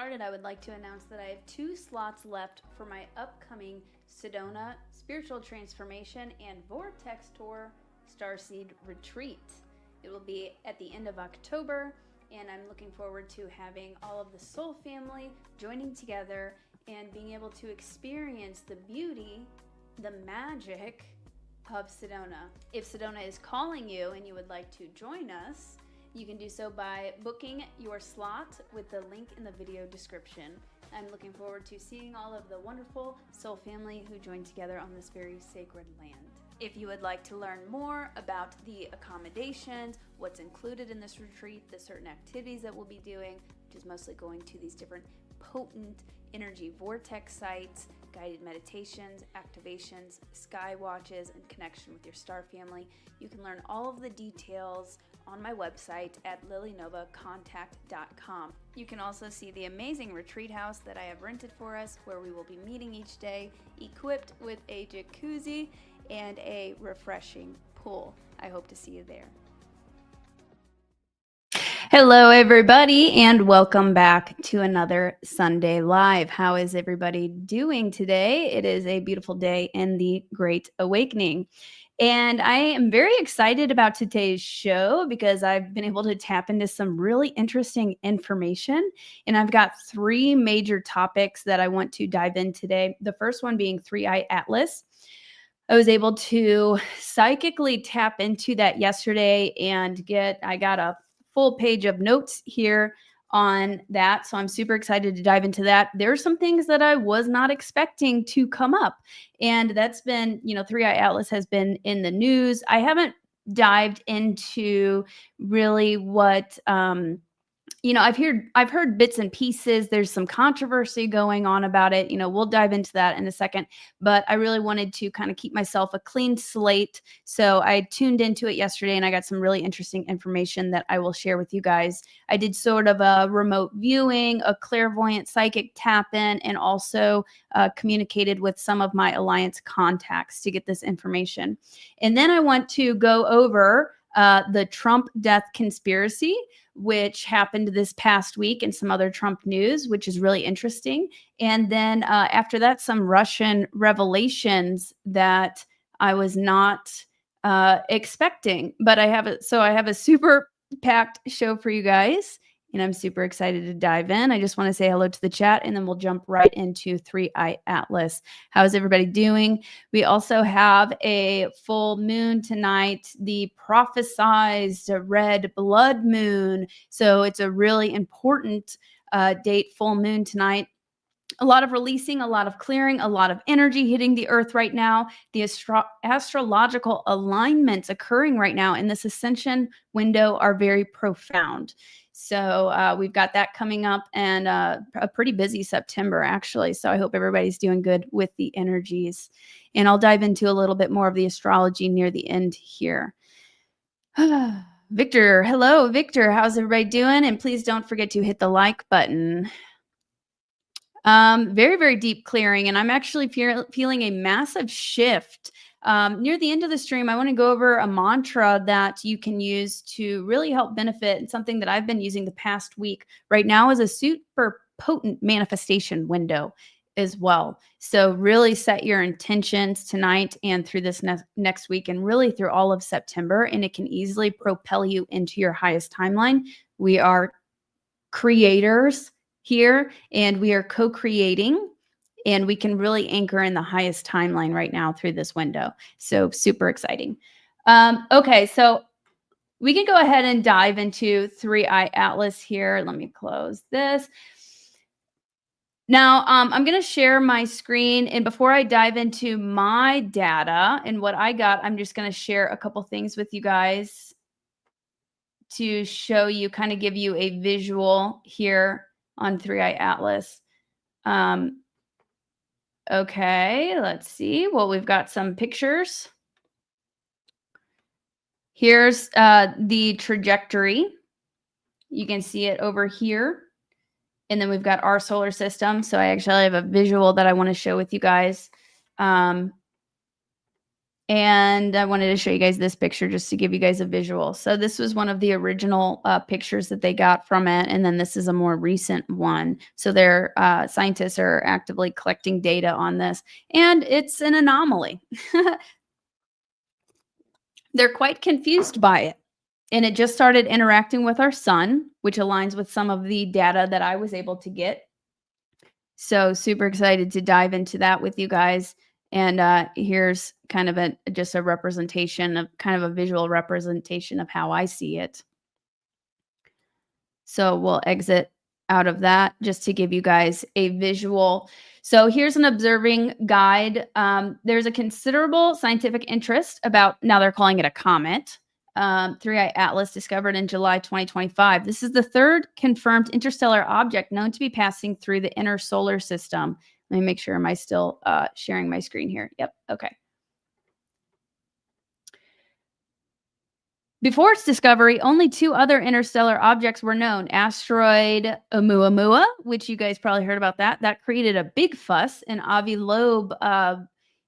started, I would like to announce that I have 2 slots left for my upcoming Sedona Spiritual Transformation and Vortex Tour Starseed Retreat. It will be at the end of October, and I'm looking forward to having all of the soul family joining together and being able to experience the beauty, the magic of Sedona. If Sedona is calling you and you would like to join us, you can do so by booking your slot with the link in the video description. I'm looking forward to seeing all of the wonderful soul family who join together on this very sacred land. If you would like to learn more about the accommodations, what's included in this retreat, the certain activities that we'll be doing, which is mostly going to these different potent energy vortex sites, guided meditations, activations, sky watches, and connection with your star family, you can learn all of the details on my website at lilynovacontact.com. You can also see the amazing retreat house that I have rented for us, where we will be meeting each day, equipped with a jacuzzi and a refreshing pool. I hope to see you there. Hello, everybody, and welcome back to another Sunday Live. How is everybody doing today? It is a beautiful day in the Great Awakening. And I am very excited about today's show because I've been able to tap into some really interesting information. And I've got 3 major topics that I want to dive in today. The first one being 3i Atlas. I was able to psychically tap into that yesterday and I got a full page of notes here on that. So I'm super excited to dive into that. There are some things that I was not expecting to come up. And that's been, 3i Atlas has been in the news. I haven't dived into really what, I've heard bits and pieces. There's some controversy going on about it. We'll dive into that in a second, but I really wanted to kind of keep myself a clean slate. So I tuned into it yesterday and I got some really interesting information that I will share with you guys. I did sort of a remote viewing, a clairvoyant psychic tap in, and also communicated with some of my alliance contacts to get this information. And then I want to go over the Trump death conspiracy, which happened this past week, and some other Trump news, which is really interesting. And then after that, some Russian revelations that I was not expecting. But I have a super packed show for you guys, and I'm super excited to dive in. I just want to say hello to the chat, and then we'll jump right into 3i Atlas. How's everybody doing? We also have a full moon tonight, the prophesized red blood moon. So it's a really important date, full moon tonight. A lot of releasing, a lot of clearing, a lot of energy hitting the earth right now. The astrological alignments occurring right now in this ascension window are very profound. So we've got that coming up, and a pretty busy September, actually. So I hope everybody's doing good with the energies. And I'll dive into a little bit more of the astrology near the end here. Victor, hello, Victor. How's everybody doing? And please don't forget to hit the like button. Very, very deep clearing. And I'm actually feeling a massive shift. Near the end of the stream, I want to go over a mantra that you can use to really help benefit, and something that I've been using the past week. Right now is a super potent manifestation window as well. So really set your intentions tonight and through this next week, and really through all of September, and it can easily propel you into your highest timeline. We are creators here, and we are co-creating, and we can really anchor in the highest timeline right now through this window. So super exciting. Okay, so we can go ahead and dive into 3i Atlas here. Let me close this. Now, I'm going to share my screen, and before I dive into my data and what I got, I'm just going to share a couple things with you guys to show you, kind of give you a visual here on 3i Atlas. Okay, let's see. Well, we've got some pictures. Here's the trajectory. You can see it over here. And then we've got our solar system. So I actually have a visual that I want to show with you guys. And And I wanted to show you guys this picture just to give you guys a visual. So this was one of the original pictures that they got from it. And then this is a more recent one. So their scientists are actively collecting data on this. And it's an anomaly. They're quite confused by it. And it just started interacting with our sun, which aligns with some of the data that I was able to get. So super excited to dive into that with you guys. And here's kind of just a representation of kind of a visual representation of how I see it. So we'll exit out of that just to give you guys a visual. So here's an observing guide. There's a considerable scientific interest about, now they're calling it a comet, Three-Eye Atlas, discovered in July 2025. This is the third confirmed interstellar object known to be passing through the inner solar system. Let me make sure, am I still sharing my screen here? Yep, okay. Before its discovery, only two other interstellar objects were known. Asteroid Oumuamua, which you guys probably heard about that. That created a big fuss. And Avi Loeb,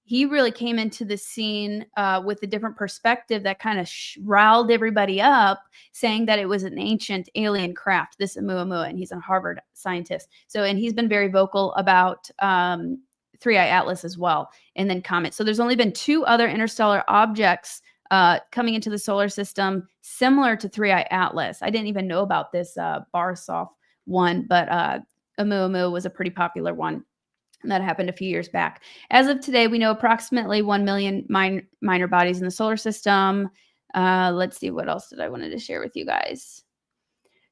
he really came into the scene with a different perspective that kind of riled everybody up, saying that it was an ancient alien craft, this Oumuamua, and he's a Harvard scientist. So, and he's been very vocal about Three-Eye Atlas as well, and then Comet. So there's only been two other interstellar objects coming into the solar system, similar to Three-Eye Atlas. I didn't even know about this Borisov one, but Oumuamua was a pretty popular one. And that happened a few years back. As of today, we know approximately 1 million minor bodies in the solar system. Let's see, what else did I wanted to share with you guys?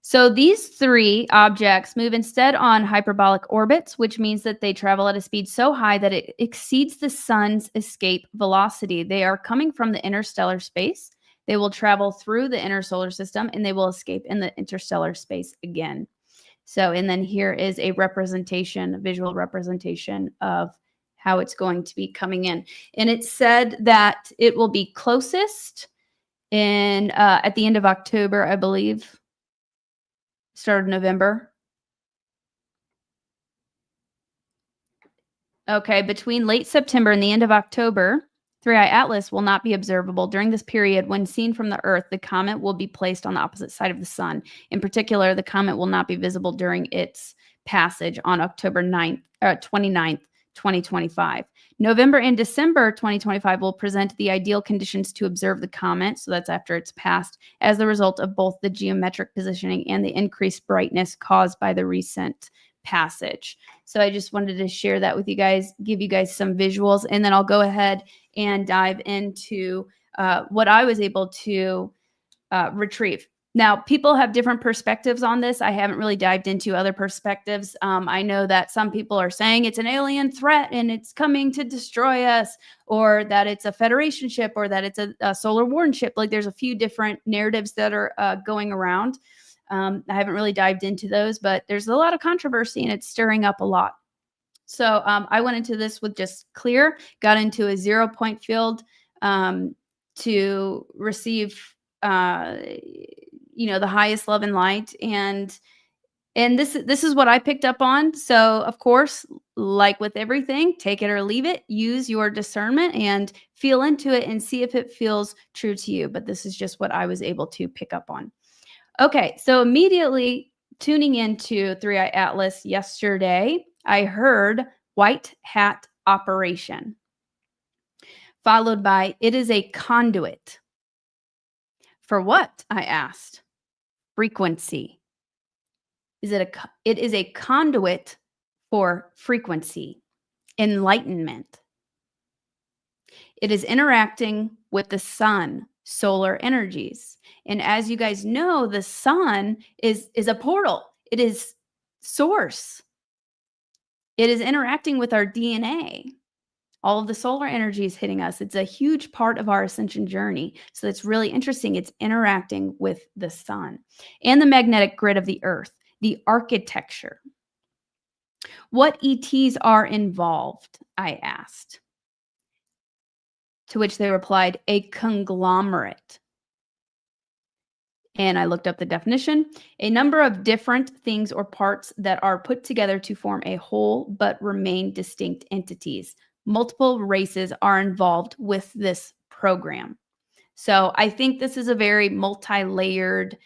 So these three objects move instead on hyperbolic orbits, which means that they travel at a speed so high that it exceeds the sun's escape velocity. They are coming from the interstellar space. They will travel through the inner solar system and they will escape in the interstellar space again. So, and then here is a representation, a visual representation of how it's going to be coming in. And it said that it will be closest in at the end of October, I believe. Start of November. Okay, between late September and the end of October, Three-Eye Atlas will not be observable. During this period, when seen from the Earth, the comet will be placed on the opposite side of the sun. In particular, the comet will not be visible during its passage on October 29th, 2025. November and December 2025 will present the ideal conditions to observe the comet, so that's after it's passed, as the result of both the geometric positioning and the increased brightness caused by the recent passage. So I just wanted to share that with you guys, give you guys some visuals, and then I'll go ahead and dive into what I was able to retrieve. Now, people have different perspectives on this. I haven't really dived into other perspectives. I know that some people are saying it's an alien threat and it's coming to destroy us, or that it's a Federation ship, or that it's a solar warning ship. Like, there's a few different narratives that are going around. I haven't really dived into those, but there's a lot of controversy and it's stirring up a lot. So I went into this with just clear, got into a 0-point field to receive the highest love and light, and this is what I picked up on. So of course, like with everything, take it or leave it, use your discernment and feel into it and see if it feels true to you. But this is just what I was able to pick up on. Okay, so immediately tuning into Three-Eye Atlas yesterday, I heard white hat operation, followed by it is a conduit. For what? I asked. Frequency. It is a conduit for frequency, enlightenment. It is interacting with the sun, solar energies. And as you guys know, the sun is a portal. It is source. It is interacting with our DNA. All of the solar energy is hitting us. It's a huge part of our ascension journey. So it's really interesting. It's interacting with the sun and the magnetic grid of the earth, the architecture. What ETs are involved? I asked. To which they replied, a conglomerate. And I looked up the definition. A number of different things or parts that are put together to form a whole but remain distinct entities. Multiple races are involved with this program. So I think this is a very multi-layered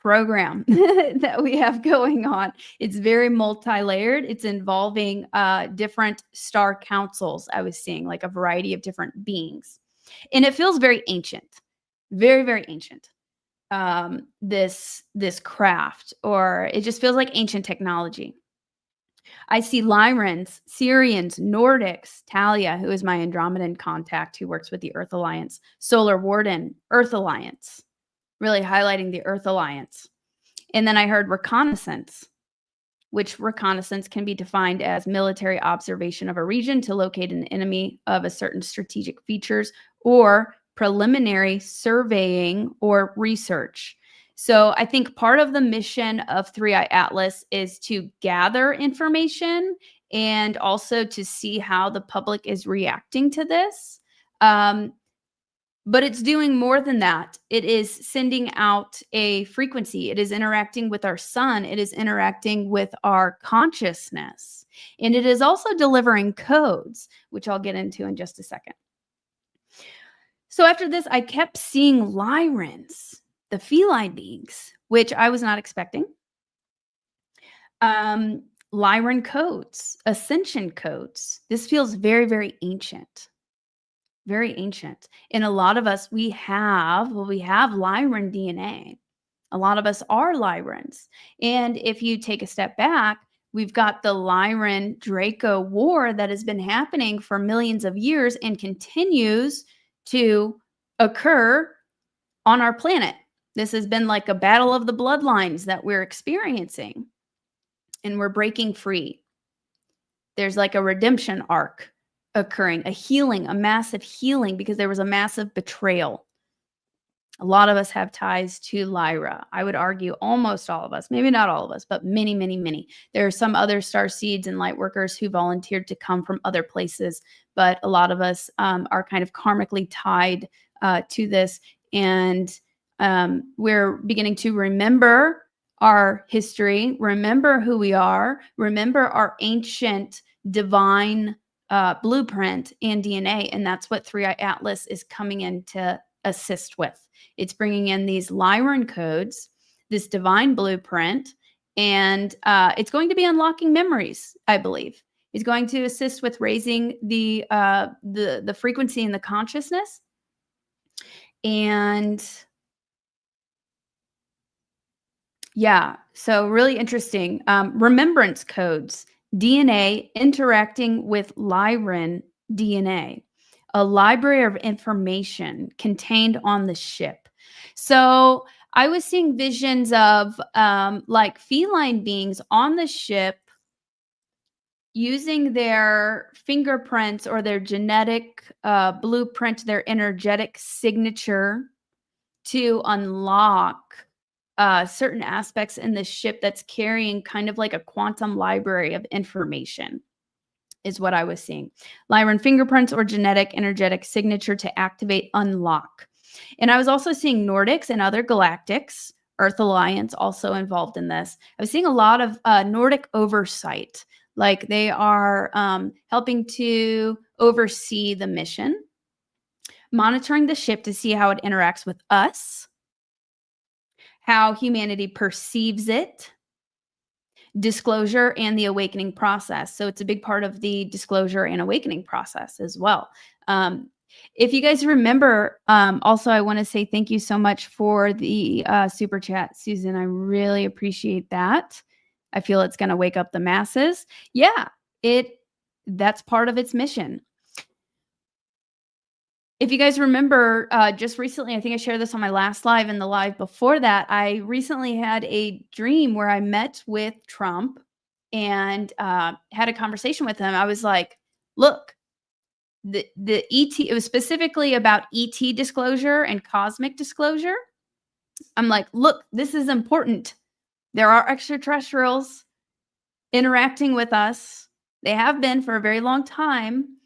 program that we have going on. It's very multi-layered. It's involving different star councils. I was seeing like a variety of different beings, and it feels very ancient, very, very ancient. This craft, or it just feels like ancient technology. I see Lyrans, Syrians, Nordics, Talia, who is my Andromedan contact who works with the Earth Alliance, Solar Warden, Earth Alliance, really highlighting the Earth Alliance. And then I heard reconnaissance, which reconnaissance can be defined as military observation of a region to locate an enemy of a certain strategic features, or preliminary surveying or research. So I think part of the mission of 3i Atlas is to gather information and also to see how the public is reacting to this. But it's doing more than that. It is sending out a frequency. It is interacting with our sun. It is interacting with our consciousness. And it is also delivering codes, which I'll get into in just a second. So after this, I kept seeing Lyrans, the feline beings, which I was not expecting. Lyran codes, ascension codes. This feels very, very ancient. Very ancient. And a lot of us, we have Lyran DNA. A lot of us are Lyrans. And if you take a step back, we've got the Lyran Draco war that has been happening for millions of years and continues to occur on our planet. This has been like a battle of the bloodlines that we're experiencing, and we're breaking free. There's like a redemption arc occurring, a healing, a massive healing, because there was a massive betrayal. A lot of us have ties to Lyra. I would argue almost all of us, maybe not all of us, but many, many, many. There are some other star seeds and light workers who volunteered to come from other places, but a lot of us are kind of karmically tied to this. And we're beginning to remember our history, remember who we are, remember our ancient divine blueprint and DNA. And that's what 3i Atlas is coming in to assist with. It's bringing in these Lyran codes, this divine blueprint, and it's going to be unlocking memories, I believe. It's going to assist with raising the frequency and the consciousness. And yeah, so really interesting. Remembrance codes, DNA interacting with Lyran DNA, a library of information contained on the ship. So I was seeing visions of like feline beings on the ship using their fingerprints or their genetic blueprint, their energetic signature to unlock certain aspects in the ship that's carrying kind of like a quantum library of information, is what I was seeing. Lyran fingerprints or genetic energetic signature to activate, unlock. And I was also seeing Nordics and other Galactics, Earth Alliance also involved in this. I was seeing a lot of Nordic oversight, like they are helping to oversee the mission, monitoring the ship to see how it interacts with us, how humanity perceives it, disclosure, and the awakening process. So it's a big part of the disclosure and awakening process as well. If you guys remember, also, I want to say thank you so much for the super chat, Susan. I really appreciate that. I feel it's going to wake up the masses. Yeah, that's part of its mission. If you guys remember, just recently, I think I shared this on my last live and the live before that, I recently had a dream where I met with Trump and had a conversation with him. I was like, look, the ET, it was specifically about ET disclosure and cosmic disclosure. I'm like, look, this is important. There are extraterrestrials interacting with us. They have been for a very long time.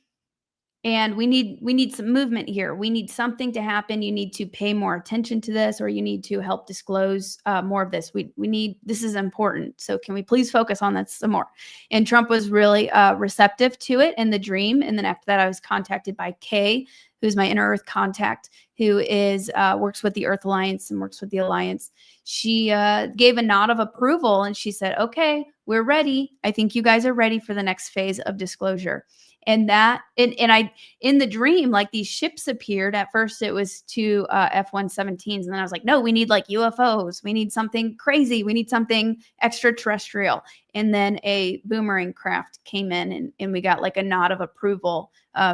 And we need some movement here. We need something to happen. You need to pay more attention to this, or you need to help disclose more of this. We need, this is important. So can we please focus on that some more? And Trump was really receptive to it in the dream. And then after that, I was contacted by Kay, who's my inner Earth contact, who is works with the Earth Alliance and works with the Alliance. She gave a nod of approval, and she said, "Okay, we're ready. I think you guys are ready for the next phase of disclosure." And that, and I, in the dream, like these ships appeared. At first it was two F-117s. And then I was like, no, we need like UFOs. We need something crazy. We need something extraterrestrial. And then a boomerang craft came in, and we got like a nod of approval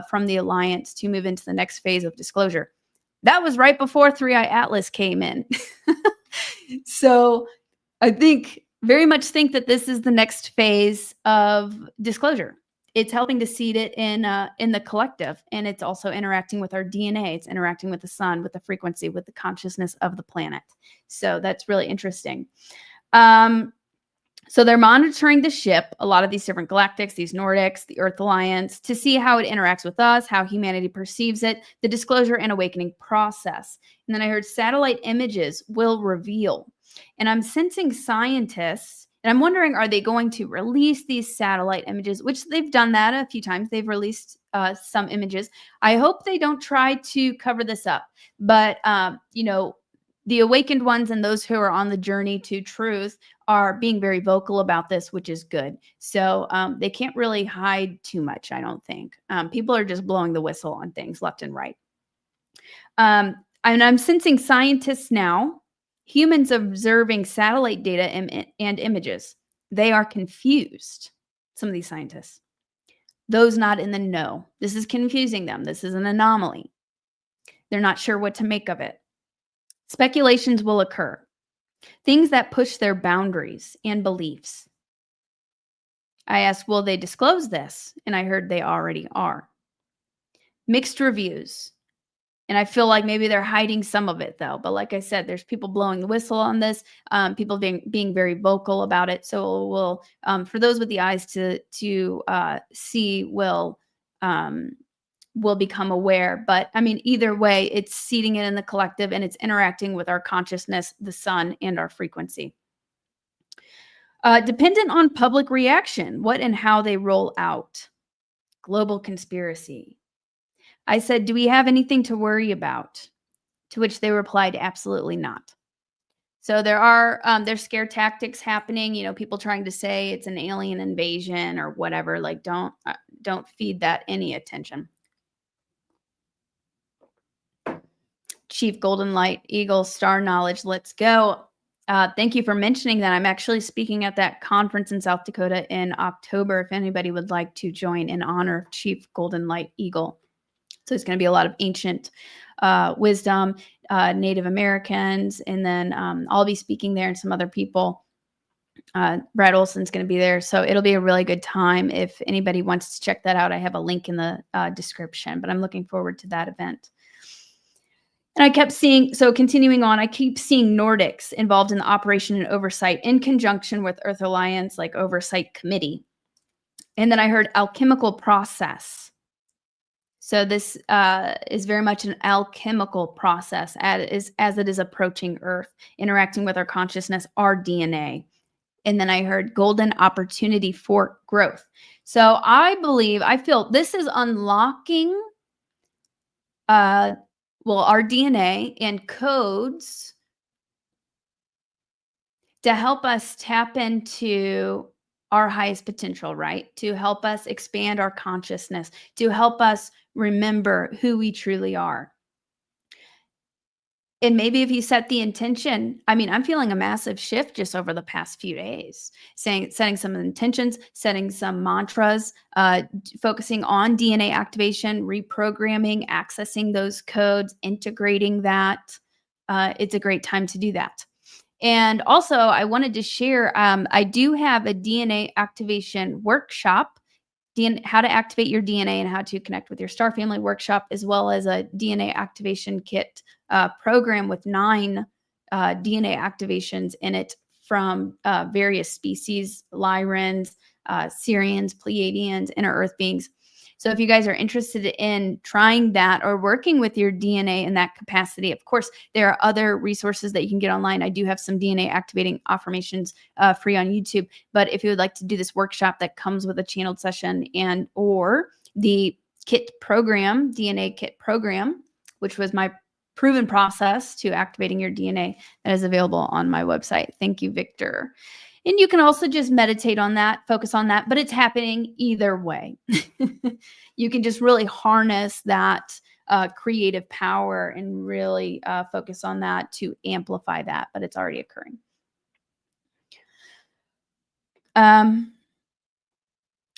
from the Alliance to move into the next phase of disclosure. That was right before 3i Atlas came in. So I very much think that this is the next phase of disclosure. It's helping to seed it in the collective, and it's also interacting with our DNA. It's interacting with the sun, with the frequency, with the consciousness of the planet. So that's really interesting. So they're monitoring the ship, a lot of these different galactics, these Nordics, the Earth Alliance, to see how it interacts with us, how humanity perceives it, the disclosure and awakening process. And then I heard satellite images will reveal. And I'm sensing scientists, and I'm wondering, are they going to release these satellite images, which they've done that a few times. They've released some images. I hope they don't try to cover this up. But, the awakened ones and those who are on the journey to truth are being very vocal about this, which is good. So they can't really hide too much, I don't think. People are just blowing the whistle on things left and right. And I'm sensing scientists now, humans observing satellite data and images. They are confused, some of these scientists. Those not in the know. This is confusing them. This is an anomaly. They're not sure what to make of it. Speculations will occur. Things that push their boundaries and beliefs. I asked, will they disclose this? And I heard they already are. Mixed reviews. And I feel like maybe they're hiding some of it, though. But like I said, there's people blowing the whistle on this, people being very vocal about it. So we'll, for those with the eyes to see, will become aware. But I mean, either way, it's seeding it in the collective, and it's interacting with our consciousness, the sun, and our frequency. Dependent on public reaction, what and how they roll out. Global conspiracy. I said, do we have anything to worry about? To which they replied, absolutely not. So there's scare tactics happening, people trying to say it's an alien invasion or whatever. Like, don't feed that any attention. Chief Golden Light Eagle Star Knowledge, let's go. Thank you for mentioning that. I'm actually speaking at that conference in South Dakota in October, if anybody would like to join in honor of Chief Golden Light Eagle. So it's going to be a lot of ancient wisdom, Native Americans, and then I'll be speaking there and some other people. Brad Olson's going to be there. So it'll be a really good time. If anybody wants to check that out, I have a link in the description, but I'm looking forward to that event. And I kept seeing, so continuing on, I keep seeing Nordics involved in the operation and oversight in conjunction with Earth Alliance, like oversight committee. And then I heard alchemical process. So this is very much an alchemical process as it is approaching Earth, interacting with our consciousness, our DNA. And then I heard golden opportunity for growth. So I feel this is unlocking our DNA and codes to help us tap into our highest potential, right? To help us expand our consciousness, to help us remember who we truly are. And maybe if you set the intention, I'm feeling a massive shift just over the past few days, setting some intentions, setting some mantras, focusing on DNA activation, reprogramming, accessing those codes, integrating that. It's a great time to do that. And also I wanted to share, I do have a DNA activation workshop, how to activate your DNA and how to connect with your star family workshop, as well as a DNA activation kit program with 9 DNA activations in it from various species, Lyrans, Sirians, Pleiadians, inner Earth beings. So if you guys are interested in trying that or working with your DNA in that capacity, of course, there are other resources that you can get online. I do have some DNA activating affirmations free on YouTube. But if you would like to do this workshop that comes with a channeled session and or the kit program, DNA kit program, which was my proven process to activating your DNA, that is available on my website. Thank you, Victor. And you can also just meditate on that, focus on that, but it's happening either way. You can just really harness that creative power and really focus on that to amplify that, but it's already occurring.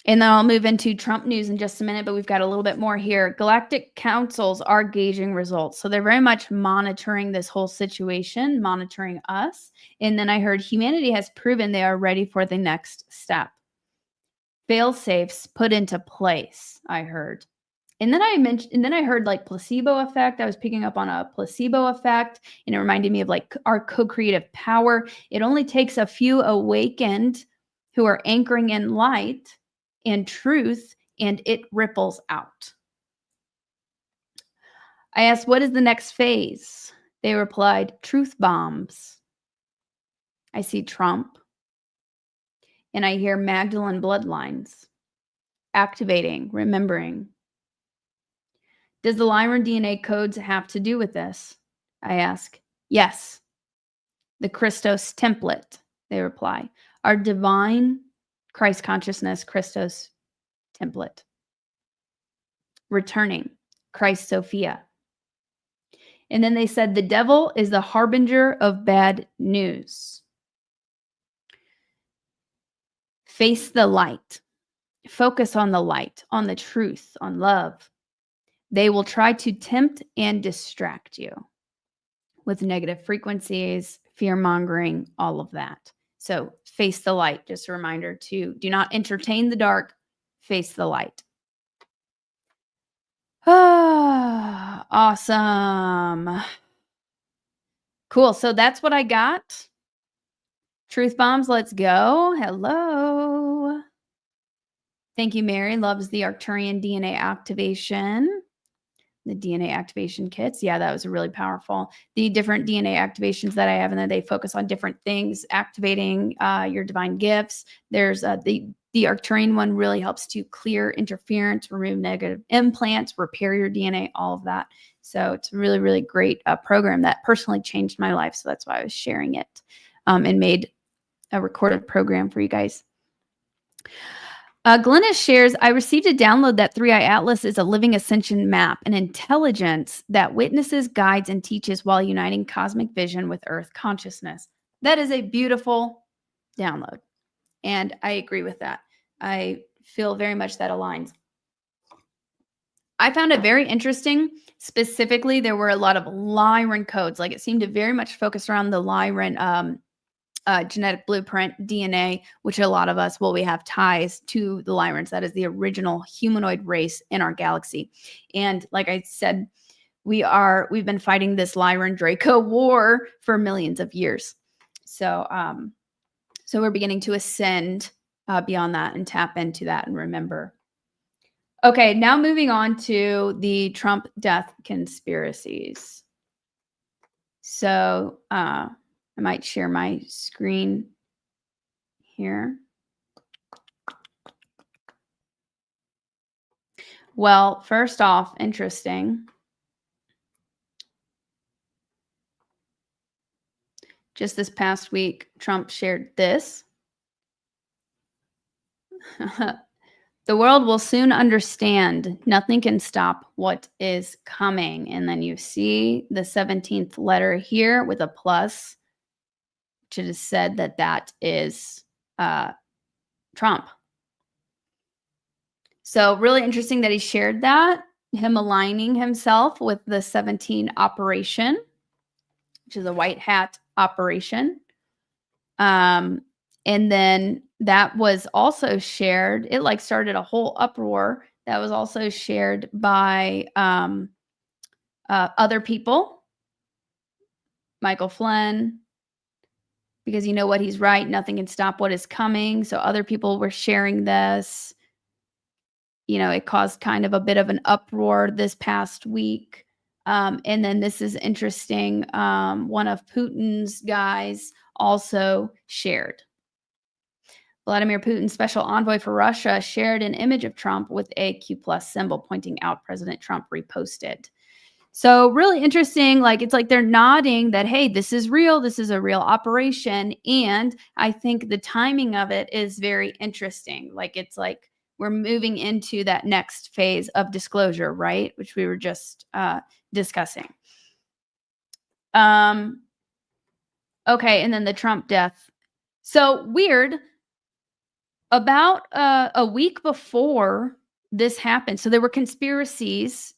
And then I'll move into Trump news in just a minute, but we've got a little bit more here. Galactic councils are gauging results. So they're very much monitoring this whole situation, monitoring us. And then I heard humanity has proven they are ready for the next step. Fail-safes put into place, I heard. And then I heard like placebo effect. I was picking up on a placebo effect, and it reminded me of like our co-creative power. It only takes a few awakened who are anchoring in light and truth, and it ripples out. I asked, what is the next phase? They replied, truth bombs. I see Trump, and I hear Magdalene bloodlines activating, remembering. Does the Lyran DNA codes have to do with this? I ask. Yes. The Christos template, they reply. Our divine Christ consciousness, Christos template. Returning, Christ Sophia. And then they said the devil is the harbinger of bad news. Face the light. Focus on the light, on the truth, on love. They will try to tempt and distract you with negative frequencies, fear-mongering, all of that. So face the light. Just a reminder to do not entertain the dark. Face the light. Ah, awesome. Cool. So that's what I got. Truth bombs, let's go. Hello. Thank you, Mary. Loves the Arcturian DNA activation. The DNA activation kits. Yeah, that was really powerful. The different DNA activations that I have, and then they focus on different things, activating your divine gifts. There's the Arcturian one really helps to clear interference, remove negative implants, repair your DNA, all of that. So it's a really, really great program that personally changed my life. So that's why I was sharing it and made a recorded program for you guys. Glennis shares, I received a download that 3i Atlas is a living ascension map, an intelligence that witnesses, guides, and teaches while uniting cosmic vision with Earth consciousness. That is a beautiful download, and I agree with that. I feel very much that aligns. I found it very interesting. Specifically, there were a lot of Lyran codes. Like it seemed to very much focus around the Lyran genetic blueprint DNA, which a lot of us, well, we have ties to the Lyrans. That is the original humanoid race in our galaxy. And like I said, we've been fighting this Lyran Draco war for millions of years. So, so we're beginning to ascend beyond that and tap into that and remember. Okay, now moving on to the Trump death conspiracies. So, I might share my screen here. Well, first off, interesting. Just this past week, Trump shared this. The world will soon understand nothing can stop what is coming. And then you see the 17th letter here with a plus, which it is said that that is Trump. So really interesting that he shared that, him aligning himself with the 17 operation, which is a white hat operation. And then that was also shared. It like started a whole uproar that was also shared by other people. Michael Flynn, because you know what, he's right. Nothing can stop what is coming. So other people were sharing this. it caused kind of a bit of an uproar this past week. And then this is interesting. One of Putin's guys also shared. Vladimir Putin's special envoy for Russia shared an image of Trump with a Q plus symbol pointing out President Trump reposted. So really interesting. Like, it's like they're nodding that, hey, this is real. This is a real operation. And I think the timing of it is very interesting. Like, it's like we're moving into that next phase of disclosure, right? Which we were just discussing. Okay. And then the Trump death. So weird. About a week before this happened, so there were conspiracies.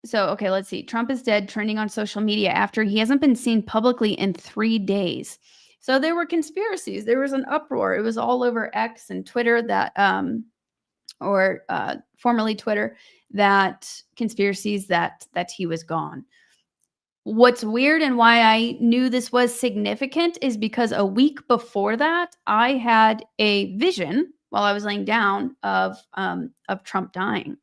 So, okay, let's see. Trump is dead, trending on social media after he hasn't been seen publicly in 3 days. So there were conspiracies. There was an uproar. It was all over X and Twitter that, formerly Twitter, that conspiracies that he was gone. What's weird and why I knew this was significant is because a week before that, I had a vision while I was laying down of Trump dying.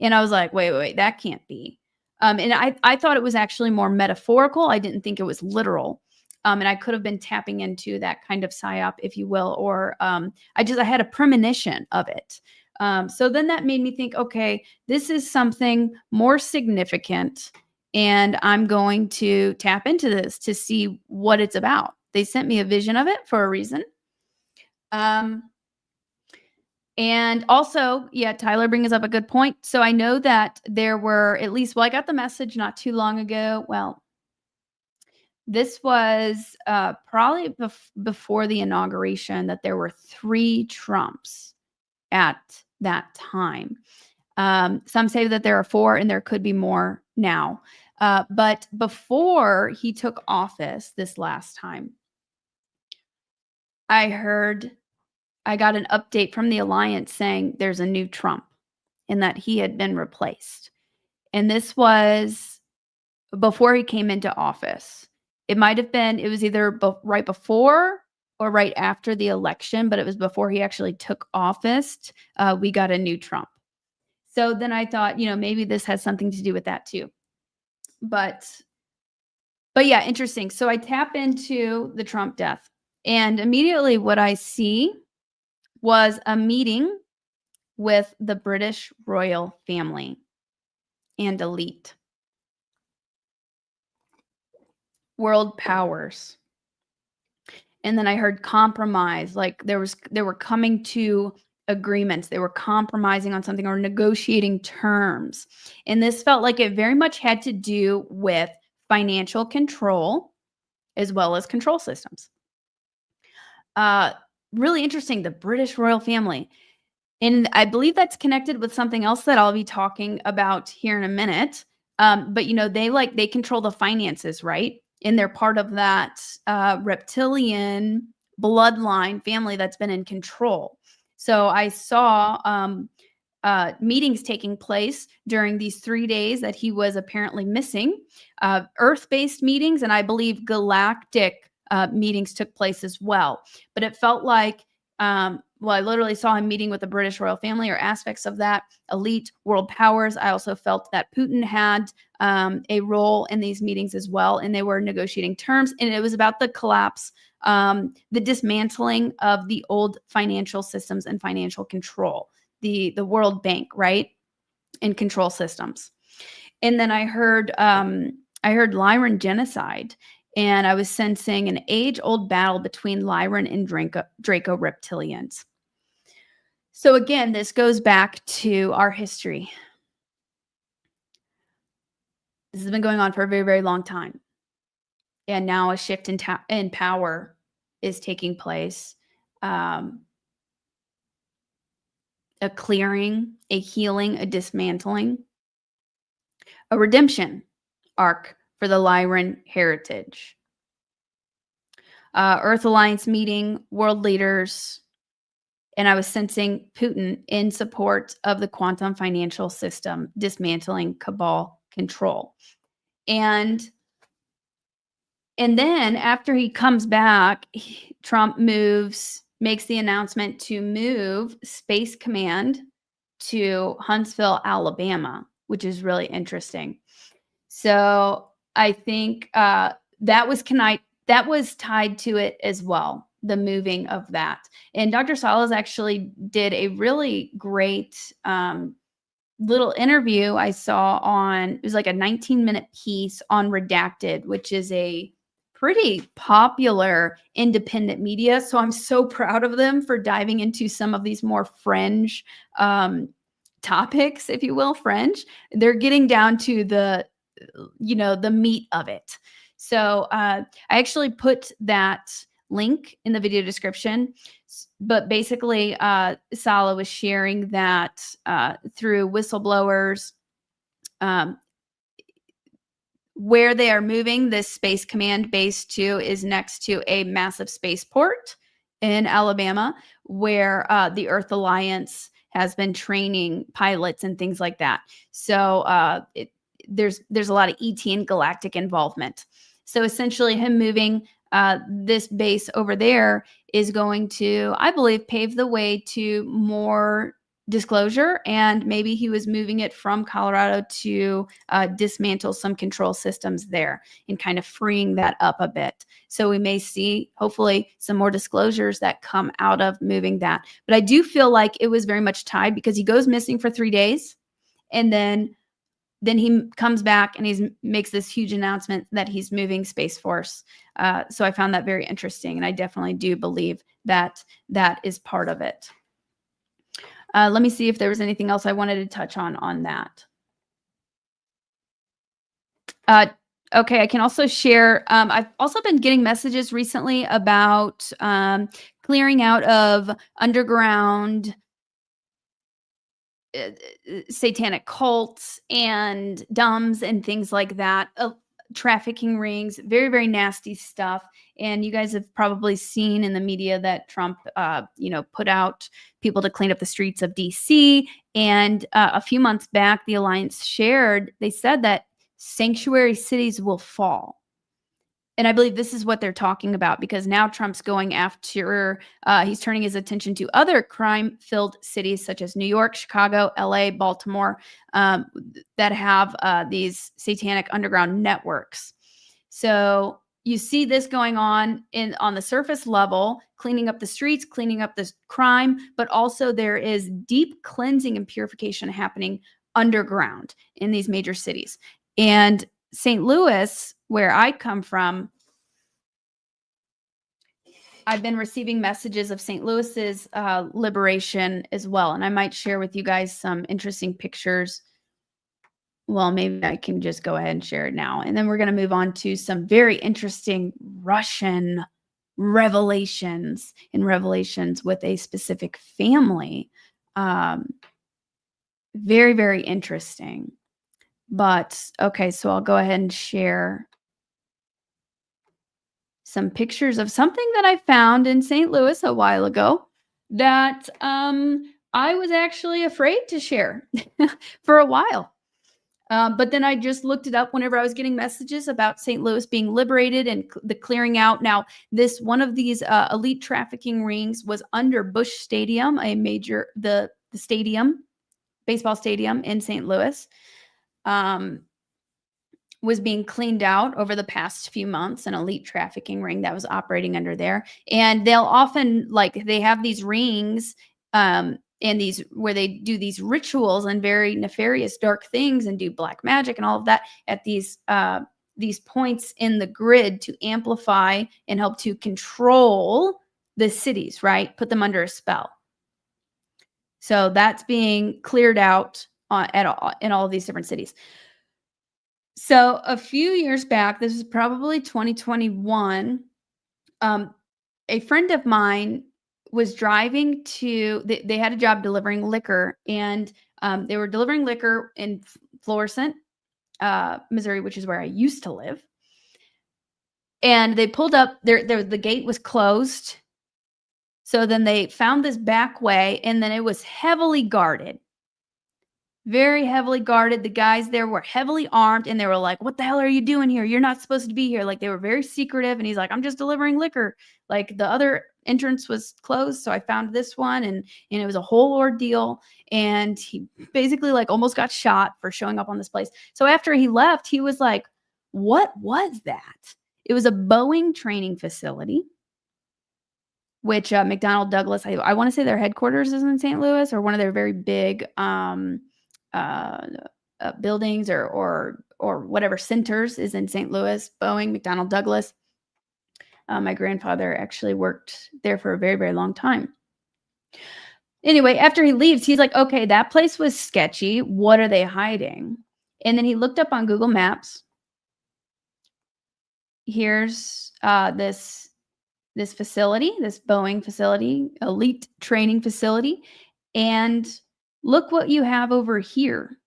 And I was like, wait, that can't be. And I thought it was actually more metaphorical. I didn't think it was literal. And I could have been tapping into that kind of psyop, if you will, or I had a premonition of it. So then that made me think, okay, this is something more significant, and I'm going to tap into this to see what it's about. They sent me a vision of it for a reason. And also, yeah, Tyler brings up a good point. So I know that there were at least, I got the message not too long ago. Well, this was probably before the inauguration, that there were 3 Trumps at that time. Some say that there are 4 and there could be more now. But before he took office this last time, I got an update from the alliance saying there's a new Trump and that he had been replaced. And this was before he came into office. It was either right before or right after the election, but it was before he actually took office. We got a new Trump. So then I thought, maybe this has something to do with that too. But yeah, interesting. So I tap into the Trump death, and immediately what I see was a meeting with the British royal family and elite. World powers. And then I heard compromise, like they were coming to agreements. They were compromising on something or negotiating terms. And this felt like it very much had to do with financial control as well as control systems. Really interesting, the British royal family. And I believe that's connected with something else that I'll be talking about here in a minute. But they control the finances, right? And they're part of that reptilian bloodline family that's been in control. So I saw meetings taking place during these 3 days that he was apparently missing. Earth-based meetings, and I believe galactic meetings took place as well. But it felt like, I literally saw him meeting with the British royal family or aspects of that, elite world powers. I also felt that Putin had a role in these meetings as well, and they were negotiating terms. And it was about the collapse, the dismantling of the old financial systems and financial control, the World Bank, right, and control systems. And then I heard Lyran genocide. And I was sensing an age-old battle between Lyran and Draco reptilians. So again, this goes back to our history. This has been going on for a very, very long time. And now a shift in power is taking place. A clearing, a healing, a dismantling, a redemption arc for the Lyran heritage. Earth Alliance meeting, world leaders, and I was sensing Putin in support of the quantum financial system, dismantling cabal control. And then after he comes back, Trump makes the announcement to move Space Command to Huntsville, Alabama, which is really interesting. So I think that was tied to it as well, the moving of that. And Dr. Salas actually did a really great little interview I saw on, it was like a 19-minute piece on Redacted, which is a pretty popular independent media. So I'm so proud of them for diving into some of these more fringe topics, if you will, fringe. They're getting down to the meat of it. So I actually put that link in the video description. But basically, Salla was sharing that through whistleblowers, where they are moving this Space Command base to is next to a massive spaceport in Alabama, where the Earth Alliance has been training pilots and things like that. So there's a lot of ET and galactic involvement. So essentially, him moving this base over there is going to, I believe, pave the way to more disclosure. And maybe he was moving it from Colorado to dismantle some control systems there and kind of freeing that up a bit. So we may see, hopefully, some more disclosures that come out of moving that. But I do feel like it was very much tied, because he goes missing for 3 days, and then he comes back and he makes this huge announcement that he's moving Space Force. So I found that very interesting, and I definitely do believe that that is part of it. Let me see if there was anything else I wanted to touch on that. Okay, I can also share. I've also been getting messages recently about clearing out of underground satanic cults and dumbs and things like that, trafficking rings, very, very nasty stuff. And you guys have probably seen in the media that Trump, put out people to clean up the streets of DC. And a few months back, the Alliance shared, they said that sanctuary cities will fall. And I believe this is what they're talking about, because now Trump's going after, he's turning his attention to other crime-filled cities such as New York, Chicago, LA, Baltimore, that have these satanic underground networks. So you see this going on the surface level, cleaning up the streets, cleaning up the crime, but also there is deep cleansing and purification happening underground in these major cities. And St. Louis, where I come from, I've been receiving messages of St. Louis's liberation as well. And I might share with you guys some interesting pictures. Well, maybe I can just go ahead and share it now. And then we're going to move on to some very interesting Russian revelations with a specific family. Very, very interesting. But okay, so I'll go ahead and share some pictures of something that I found in St. Louis a while ago that I was actually afraid to share for a while. But then I just looked it up whenever I was getting messages about St. Louis being liberated and the clearing out. Now, one of these elite trafficking rings was under Busch Stadium, the stadium, baseball stadium in St. Louis. Was being cleaned out over the past few months, an elite trafficking ring that was operating under there. And they'll often, they have these rings and these where they do these rituals and very nefarious, dark things and do black magic and all of that at these points in the grid to amplify and help to control the cities, right? Put them under a spell. So that's being cleared out in all of these different cities. So a few years back, this is probably 2021, a friend of mine was driving they had a job delivering liquor, and they were delivering liquor in Florissant, Missouri, which is where I used to live. And they pulled up, the gate was closed. So then they found this back way, and then it was heavily guarded. Very heavily guarded. The guys there were heavily armed, and they were like, "What the hell are you doing here? You're not supposed to be here." Like, they were very secretive. And he's like, "I'm just delivering liquor." Like, the other entrance was closed. So I found this one, and it was a whole ordeal. And he basically like almost got shot for showing up on this place. So after he left, he was like, what was that? It was a Boeing training facility, which McDonnell Douglas, I want to say their headquarters is in St. Louis, or one of their very big buildings or whatever centers is in St. Louis. Boeing, McDonnell Douglas. My grandfather actually worked there for a very, very long time. Anyway, after he leaves, he's like, okay, that place was sketchy. What are they hiding? And then he looked up on Google Maps. Here's this facility, this Boeing facility, elite training facility. And look what you have over here.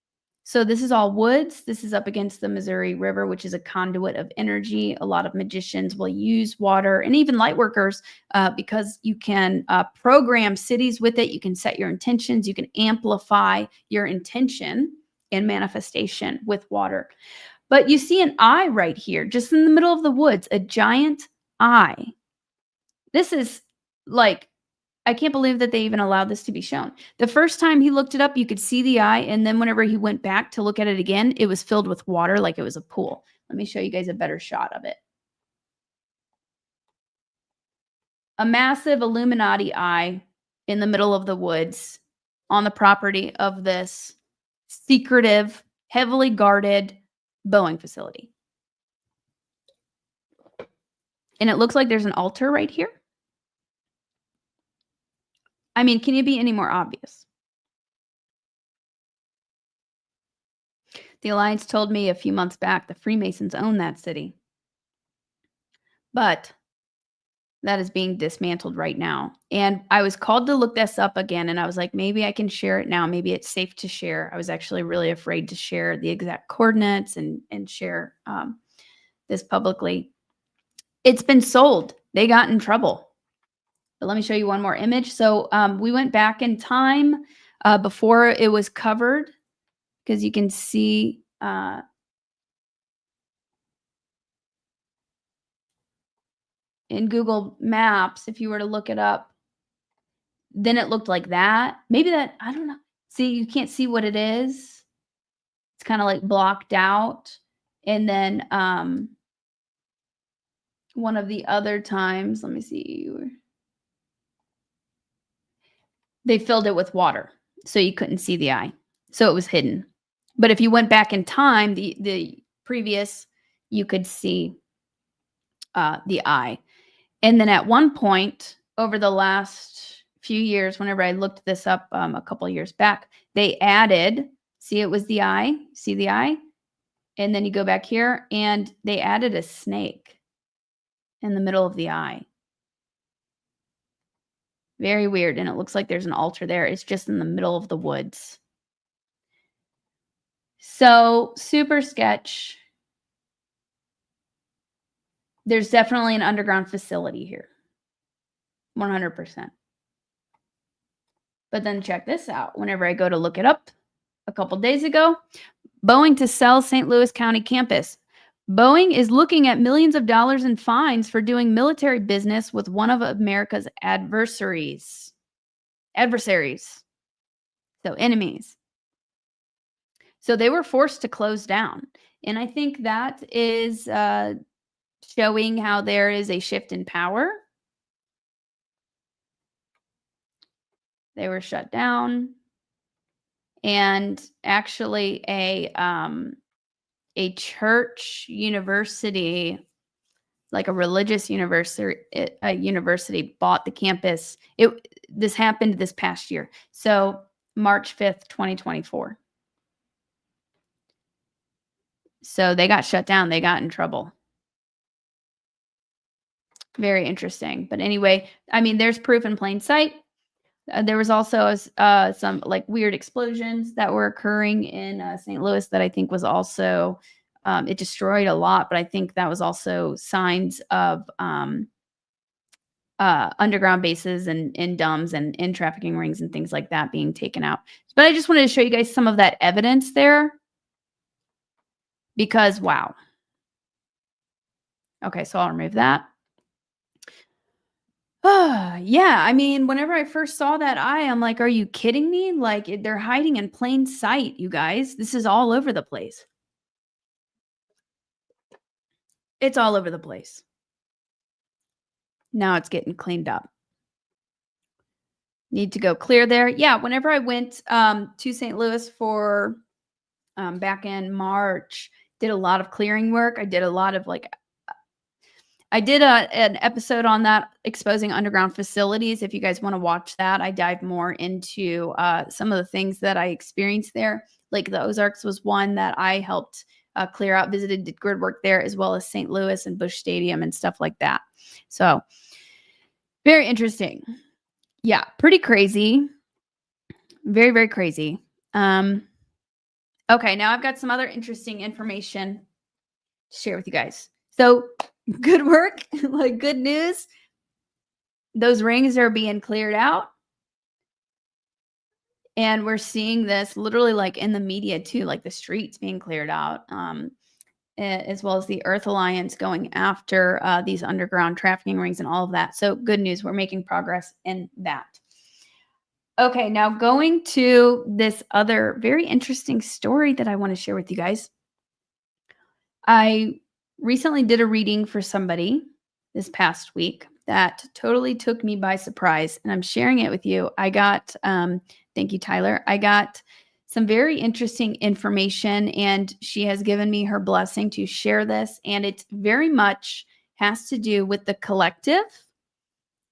So this is all woods. This is up against the Missouri River, which is a conduit of energy. A lot of magicians will use water, and even light workers, because you can program cities with it. You can set your intentions. You can amplify your intention and manifestation with water. But you see an eye right here, just in the middle of the woods, a giant eye. This is like, I can't believe that they even allowed this to be shown. The first time he looked it up, you could see the eye. And then whenever he went back to look at it again, it was filled with water like it was a pool. Let me show you guys a better shot of it. A massive Illuminati eye in the middle of the woods on the property of this secretive, heavily guarded Boeing facility. And it looks like there's an altar right here. I mean, can you be any more obvious? The Alliance told me a few months back the Freemasons own that city. But that is being dismantled right now. And I was called to look this up again, and I was like, maybe I can share it now. Maybe it's safe to share. I was actually really afraid to share the exact coordinates and share this publicly. It's been sold. They got in trouble. But let me show you one more image. So we went back in time before it was covered, because you can see in Google Maps, if you were to look it up, then it looked like that. Maybe that, I don't know. See, you can't see what it is. It's kind of like blocked out. And then one of the other times, let me see. They filled it with water, so you couldn't see the eye. So it was hidden. But if you went back in time, the previous, you could see the eye. And then at one point over the last few years, whenever I looked this up a couple of years back, they added, see, it was the eye, see the eye? And then you go back here, and they added a snake in the middle of the eye. Very weird. And it looks like there's an altar there. It's just in the middle of the woods. So super sketch. There's definitely an underground facility here. 100%. But then check this out. Whenever I go to look it up a couple days ago, Boeing to sell St. Louis County campus. Boeing is looking at millions of dollars in fines for doing military business with one of America's adversaries. So enemies. So they were forced to close down. And I think that is showing how there is a shift in power. They were shut down. And actually a church university, like a religious university, bought the campus. This happened this past year. So March 5th, 2024. So they got shut down. They got in trouble. Very interesting. But anyway, I mean, there's proof in plain sight. There was also some like weird explosions that were occurring in St. Louis that I think was also, it destroyed a lot, but I think that was also signs of underground bases and DUMBs and in trafficking rings and things like that being taken out. But I just wanted to show you guys some of that evidence there, because wow. Okay, so I'll remove that. Yeah, I mean, whenever I first saw that eye, I'm like, "Are you kidding me?" Like, they're hiding in plain sight, you guys. This is all over the place. It's all over the place. Now it's getting cleaned up. Need to go clear there. Yeah, whenever I went, to St. Louis for, back in March, did a lot of clearing work. I did a lot of, like, I did an episode on that, exposing underground facilities. If you guys wanna watch that, I dive more into, some of the things that I experienced there. Like, the Ozarks was one that I helped, clear out, visited, did grid work there, as well as St. Louis and Busch Stadium and stuff like that. So, very interesting. Yeah, pretty crazy. Very, very crazy. Um, okay, now I've got some other interesting information to share with you guys. So, good work, like, good news. Those rings are being cleared out, and we're seeing this literally, like, in the media too, like, the streets being cleared out, as well as the Earth Alliance going after, these underground trafficking rings and all of that. So, good news, we're making progress in that. Okay, now going to this other very interesting story that I wanna share with you guys. I recently did a reading for somebody this past week that totally took me by surprise, and I'm sharing it with you. I got, thank you, Tyler. I got some very interesting information, and she has given me her blessing to share this. And it very much has to do with the collective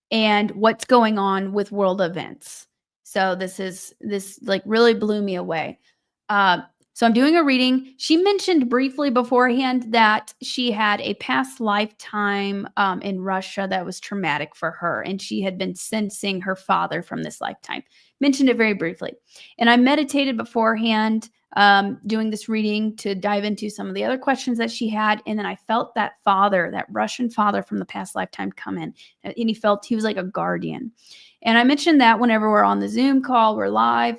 and what's going on with world events. So this like really blew me away. Uh, so I'm doing a reading. She mentioned briefly beforehand that she had a past lifetime in Russia that was traumatic for her, and she had been sensing her father from this lifetime. Mentioned it very briefly, and I meditated beforehand, doing this reading to dive into some of the other questions that she had, and then I felt that father, that Russian father from the past lifetime, come in, and he was like a guardian. And I mentioned that whenever we're on the Zoom call, we're live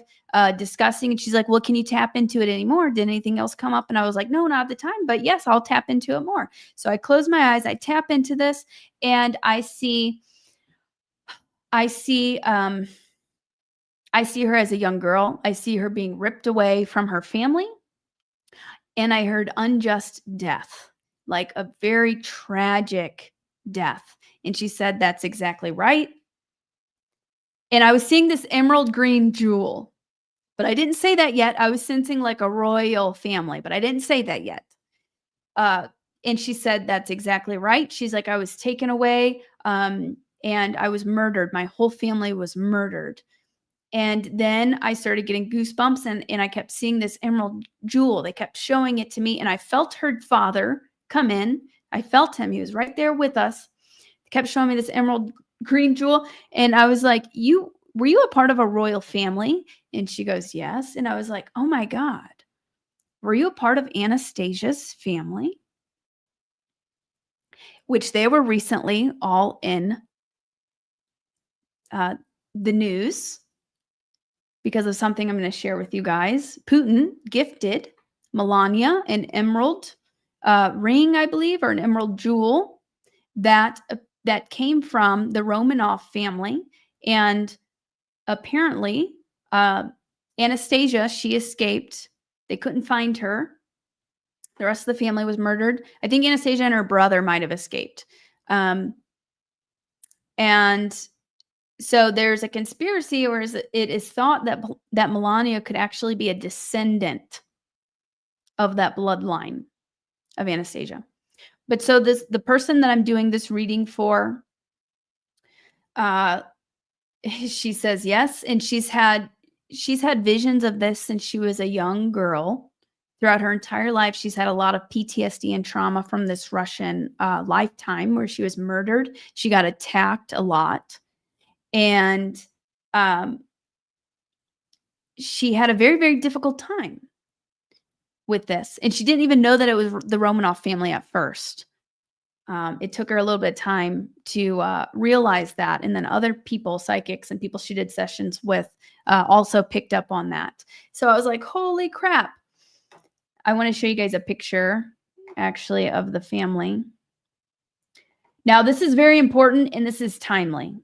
discussing, and she's like, "Well, can you tap into it anymore? Did anything else come up?" And I was like, "No, not at the time, but yes, I'll tap into it more." So I close my eyes, I tap into this, and I see, I see her as a young girl. I see her being ripped away from her family, and I heard unjust death, like a very tragic death. And she said, "That's exactly right." And I was seeing this emerald green jewel, but I didn't say that yet. I was sensing like a royal family, but I didn't say that yet. Uh, and she said, "That's exactly right." She's like, "I was taken away, and I was murdered. My whole family was murdered." And then I started getting goosebumps, and I kept seeing this emerald jewel. They kept showing it to me, and I felt her father come in. I felt him. He was right there with us. They kept showing me this emerald green jewel, and I was like, "You were you a part of a royal family?" And she goes, "Yes." And I was like, "Oh my God. Were you a part of Anastasia's family?" Which they were recently all in uh, the news because of something I'm going to share with you guys. Putin gifted Melania an emerald ring, I believe, or an emerald jewel that came from the Romanov family, and apparently, uh, Anastasia, she escaped. They couldn't find her. The rest of the family was murdered. I think Anastasia and her brother might have escaped. Um, and so there's a conspiracy, or it is thought that Melania could actually be a descendant of that bloodline of Anastasia. But so the person that I'm doing this reading for, uh, she says yes, and she's had visions of this since she was a young girl. Throughout her entire life, she's had a lot of PTSD and trauma from this Russian lifetime where she was murdered. She got attacked a lot, and um, she had a very, very difficult time with this, and she didn't even know that it was the Romanov family at first. It took her a little bit of time to realize that, and then other people, psychics and people she did sessions with, also picked up on that. So I was like, "Holy crap!" I want to show you guys a picture, actually, of the family. Now, this is very important and this is timely.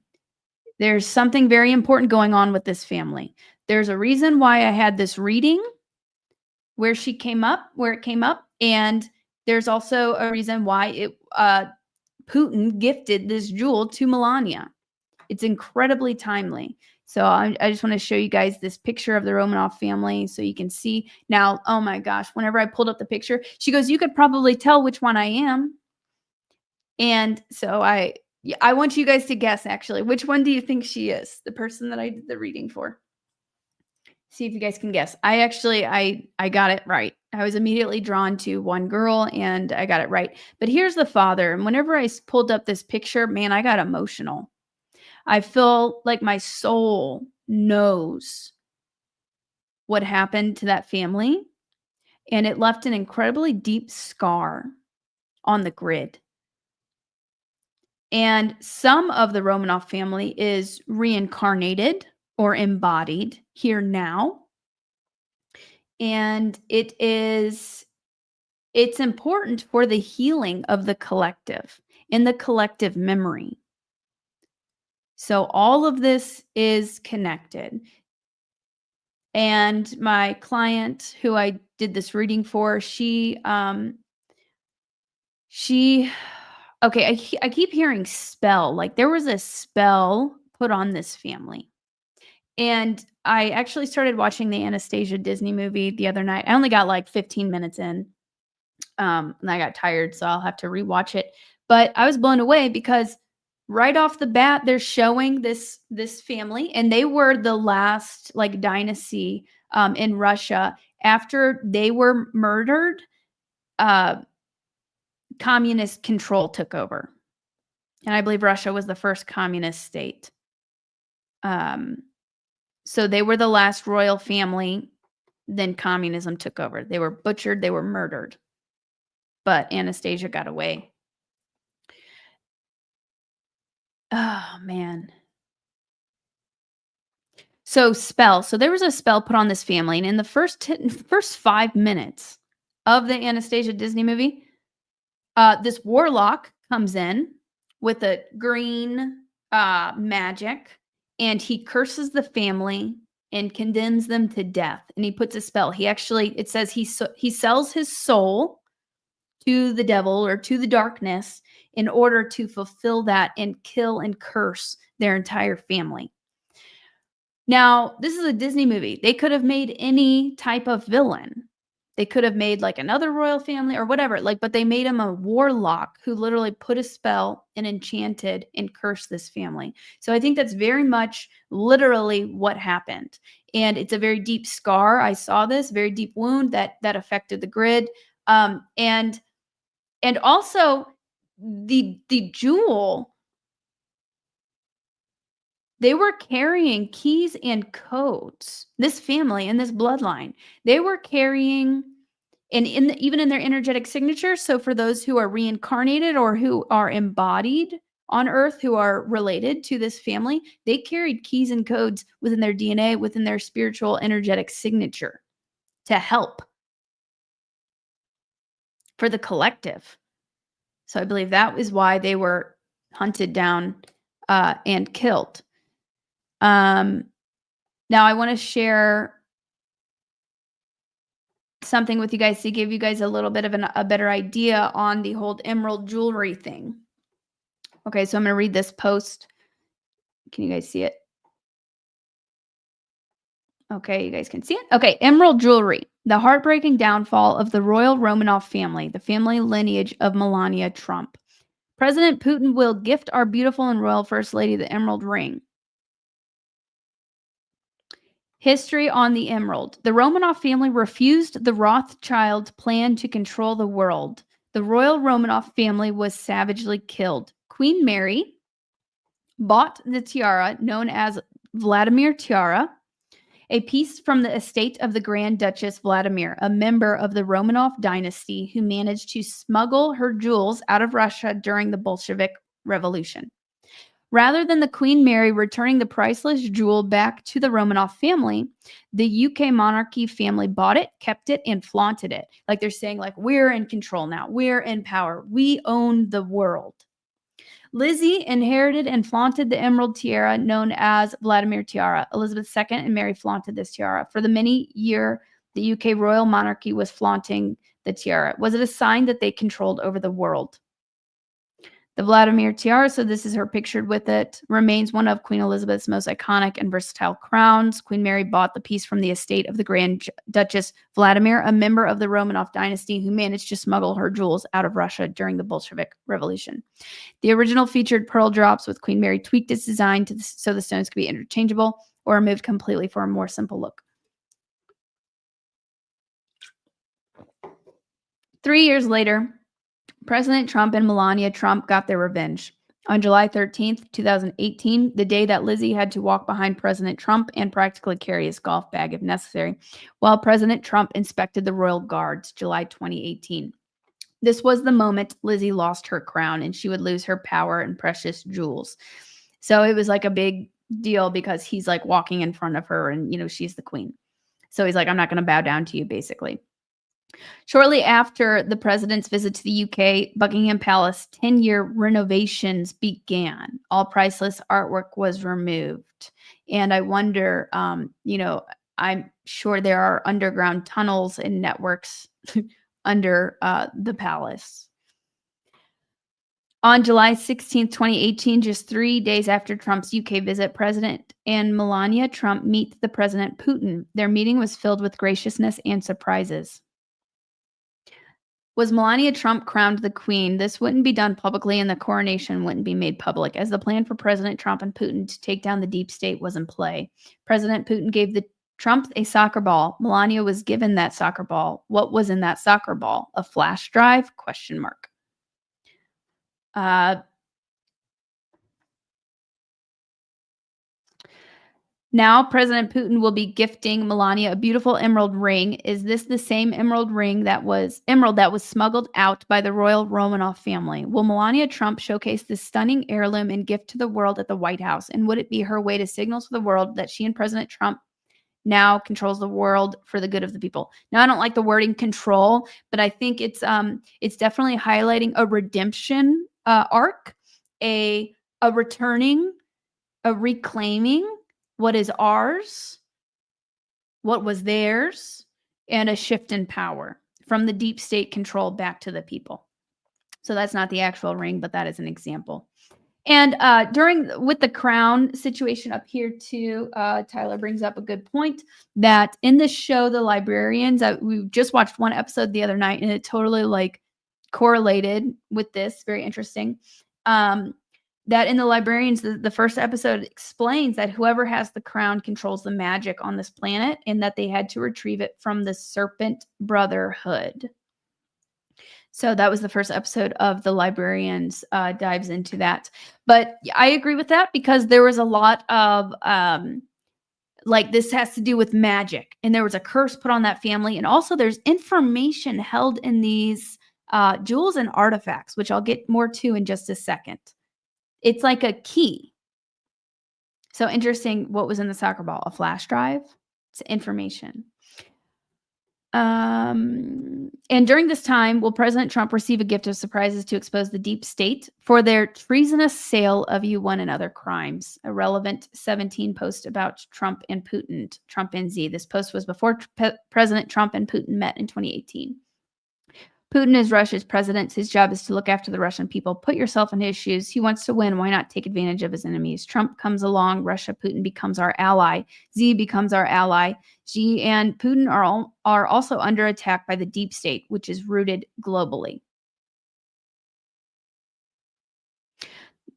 There's something very important going on with this family. There's a reason why I had this reading where it came up, and there's also a reason why Putin gifted this jewel to Melania. It's incredibly timely. So I just want to show you guys this picture of the Romanov family so you can see. Now, oh my gosh, whenever I pulled up the picture, she goes, "You could probably tell which one I am." And so I want you guys to guess, actually, which one do you think she is? The person that I did the reading for. See if you guys can guess. I got it right. I was immediately drawn to one girl and I got it right. But here's the father. And whenever I pulled up this picture, man, I got emotional. I feel like my soul knows what happened to that family, and it left an incredibly deep scar on the grid. And some of the Romanov family is reincarnated or embodied here now. And it's important for the healing of the collective and the collective memory. So all of this is connected. And my client who I did this reading for, okay, I keep hearing spell. Like there was a spell put on this family. And I actually started watching the Anastasia Disney movie the other night. I only got like 15 minutes in. And I got tired, so I'll have to rewatch it. But I was blown away because right off the bat, they're showing this family, and they were the last like dynasty in Russia. After they were murdered, communist control took over, and I believe Russia was the first communist state. So they were the last royal family. Then communism took over. They were butchered. They were murdered. But Anastasia got away. Oh, man. So spell. So there was a spell put on this family. And in the first 5 minutes of the Anastasia Disney movie, this warlock comes in with a green magic. And he curses the family and condemns them to death. And he puts a spell. It says he sells his soul to the devil or to the darkness in order to fulfill that and kill and curse their entire family. Now, this is a Disney movie. They could have made any type of villain. They could have made like another royal family or whatever, but they made him a warlock who literally put a spell and enchanted and cursed this family. So I think that's very much literally what happened. And it's a very deep scar. I saw this very deep wound that affected the grid. And also the jewel, they were carrying keys and codes. This family and this bloodline, they were carrying, and even in their energetic signature. So for those who are reincarnated or who are embodied on Earth, who are related to this family, they carried keys and codes within their DNA, within their spiritual energetic signature to help for the collective. So I believe that is why they were hunted down and killed. Now I want to share something with you guys to give you guys a little bit of a better idea on the whole emerald jewelry thing. Okay, so I'm going to read this post. Can you guys see it? Okay, you guys can see it. Okay, emerald jewelry. The heartbreaking downfall of the royal Romanov family, the family lineage of Melania Trump. President Putin will gift our beautiful and royal First Lady the emerald ring. History on the emerald. The Romanov family refused the Rothschild plan to control the world. The royal Romanov family was savagely killed. Queen Mary bought the tiara known as Vladimir tiara, a piece from the estate of the Grand Duchess Vladimir, a member of the Romanov dynasty who managed to smuggle her jewels out of Russia during the Bolshevik Revolution. Rather than the Queen Mary returning the priceless jewel back to the Romanov family, the UK monarchy family bought it, kept it, and flaunted it. Like they're saying, like, we're in control now. We're in power. We own the world. Lizzie inherited and flaunted the emerald tiara known as Vladimir tiara. Elizabeth II and Mary flaunted this tiara. For the many year the UK royal monarchy was flaunting the tiara. Was it a sign that they controlled over the world? The Vladimir tiara, so this is her pictured with it, remains one of Queen Elizabeth's most iconic and versatile crowns. Queen Mary bought the piece from the estate of the Grand Duchess Vladimir, a member of the Romanov dynasty who managed to smuggle her jewels out of Russia during the Bolshevik Revolution. The original featured pearl drops, with Queen Mary tweaked its design so the stones could be interchangeable or removed completely for a more simple look. 3 years later, President Trump and Melania Trump got their revenge. On July 13th, 2018, the day that Lizzie had to walk behind President Trump and practically carry his golf bag if necessary, while President Trump inspected the royal guards, July 2018. This was the moment Lizzie lost her crown and she would lose her power and precious jewels. So it was like a big deal because he's like walking in front of her and, she's the queen. So he's like, I'm not going to bow down to you, basically. Shortly after the president's visit to the UK, Buckingham Palace 10-year renovations began. All priceless artwork was removed. And I wonder, I'm sure there are underground tunnels and networks under the palace. On July 16, 2018, just 3 days after Trump's UK visit, President and Melania Trump meet the President Putin. Their meeting was filled with graciousness and surprises. Was Melania Trump crowned the queen? This wouldn't be done publicly and the coronation wouldn't be made public, as the plan for President Trump and Putin to take down the deep state was in play. President Putin gave Trump a soccer ball. Melania was given that soccer ball. What was in that soccer ball? A flash drive? ? Now, President Putin will be gifting Melania a beautiful emerald ring. Is this the same emerald that was smuggled out by the royal Romanov family? Will Melania Trump showcase this stunning heirloom and gift to the world at the White House? And would it be her way to signal to the world that she and President Trump now controls the world for the good of the people? Now, I don't like the wording control, but I think it's definitely highlighting a redemption arc, a returning, a reclaiming what is ours, what was theirs, and a shift in power from the deep state control back to the people. So that's not the actual ring, but that is an example. And with the crown situation up here too, Tyler brings up a good point that in this show, The Librarians, we just watched one episode the other night and it totally correlated with this. Very interesting. That in The Librarians, the first episode explains that whoever has the crown controls the magic on this planet and that they had to retrieve it from the Serpent Brotherhood. So that was the first episode of The Librarians, dives into that. But I agree with that because there was a lot of this has to do with magic. And there was a curse put on that family. And also there's information held in these jewels and artifacts, which I'll get more to in just a second. It's like a key. So interesting. What was in the soccer ball? A flash drive? It's information. And during this time, will President Trump receive a gift of surprises to expose the deep state for their treasonous sale of U1 and other crimes? A relevant 17 post about Trump and Putin, Trump NZ. This post was before President Trump and Putin met in 2018. Putin is Russia's president. His job is to look after the Russian people. Put yourself in his shoes. He wants to win. Why not take advantage of his enemies? Trump comes along. Russia, Putin becomes our ally. Z becomes our ally. Xi and Putin are also under attack by the deep state, which is rooted globally.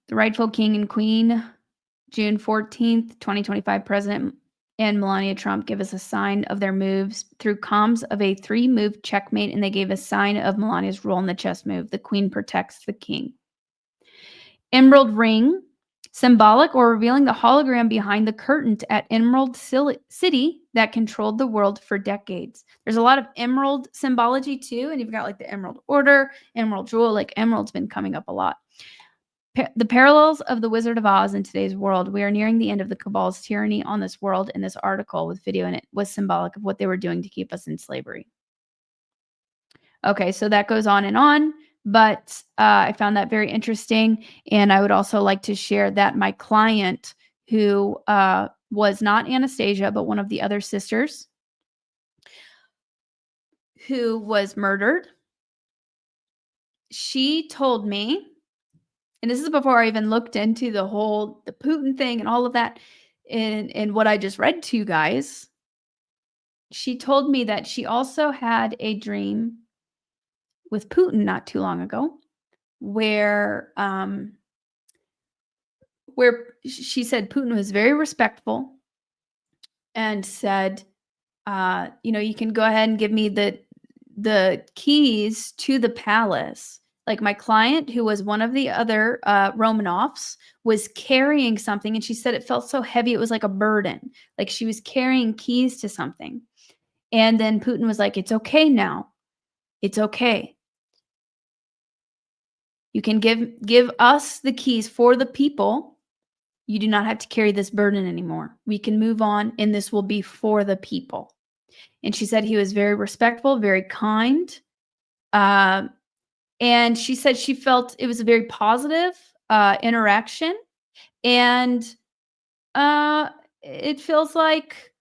The rightful king and queen, June 14th, 2025, President and Melania Trump give us a sign of their moves through comms of a 3-move checkmate, and they gave a sign of Melania's role in the chess move. The queen protects the king. Emerald ring, symbolic or revealing the hologram behind the curtain at Emerald City that controlled the world for decades. There's a lot of emerald symbology too, and you've got the Emerald Order, Emerald Jewel, emerald's been coming up a lot. The parallels of the Wizard of Oz in today's world. We are nearing the end of the cabal's tyranny on this world, and this article with video in it was symbolic of what they were doing to keep us in slavery. Okay, so that goes on and on, But I found that very interesting. And I would also like to share that my client, who was not Anastasia, but one of the other sisters who was murdered, she told me, and this is before I even looked into the Putin thing and all of that, and what I just read to you guys. She told me that she also had a dream with Putin not too long ago, where she said Putin was very respectful and said, you can go ahead and give me the keys to the palace. Like, my client, who was one of the other Romanovs, was carrying something, and she said it felt so heavy it was like a burden. Like she was carrying keys to something. And then Putin was like, "It's okay now. It's okay. You can give us the keys for the people. You do not have to carry this burden anymore. We can move on, and this will be for the people." And she said he was very respectful, very kind. And she said she felt it was a very positive interaction. And it feels like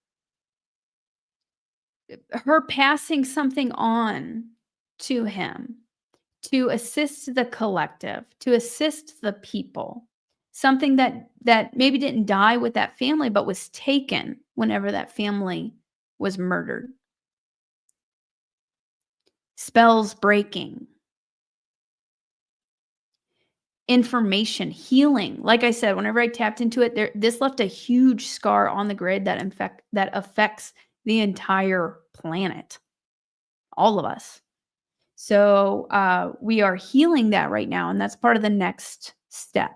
her passing something on to him to assist the collective, to assist the people. Something that maybe didn't die with that family, but was taken whenever that family was murdered. Spells breaking. Information, healing. Like I said, whenever I tapped into it, this left a huge scar on the grid that affects the entire planet, all of us. So we are healing that right now, and that's part of the next step.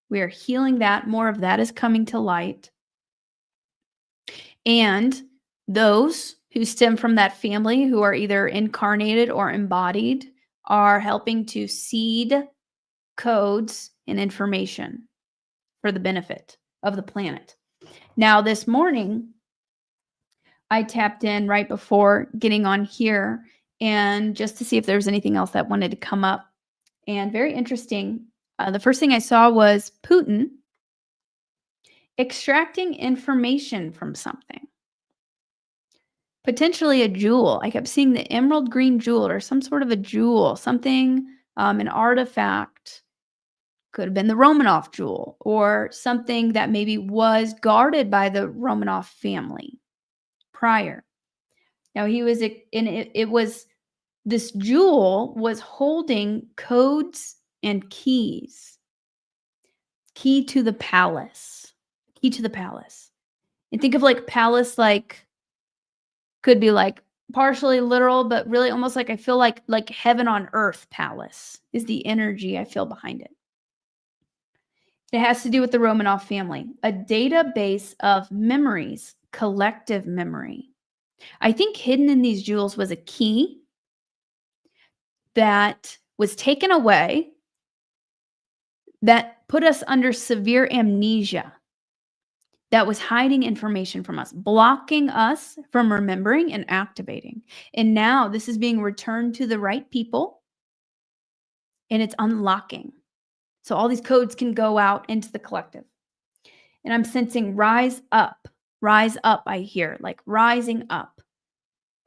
We are healing that. More of that is coming to light. And those who stem from that family, who are either incarnated or embodied, are helping to seed codes and information for the benefit of the planet. Now, this morning, I tapped in right before getting on here, and just to see if there was anything else that wanted to come up. And very interesting, the first thing I saw was Putin extracting information from something. Potentially a jewel. I kept seeing the emerald green jewel, or some sort of a jewel, something, an artifact. Could have been the Romanov jewel, or something that maybe was guarded by the Romanov family prior. Now this jewel was holding codes and keys. Key to the palace. Key to the palace. And think of like palace, like could be like partially literal, but really almost like I feel like heaven on earth palace is the energy I feel behind it. It has to do with the Romanov family, a database of memories, collective memory. I think hidden in these jewels was a key that was taken away, that put us under severe amnesia, that was hiding information from us, blocking us from remembering and activating. And now this is being returned to the right people, and it's unlocking. So all these codes can go out into the collective. And I'm sensing rise up, I hear, like rising up.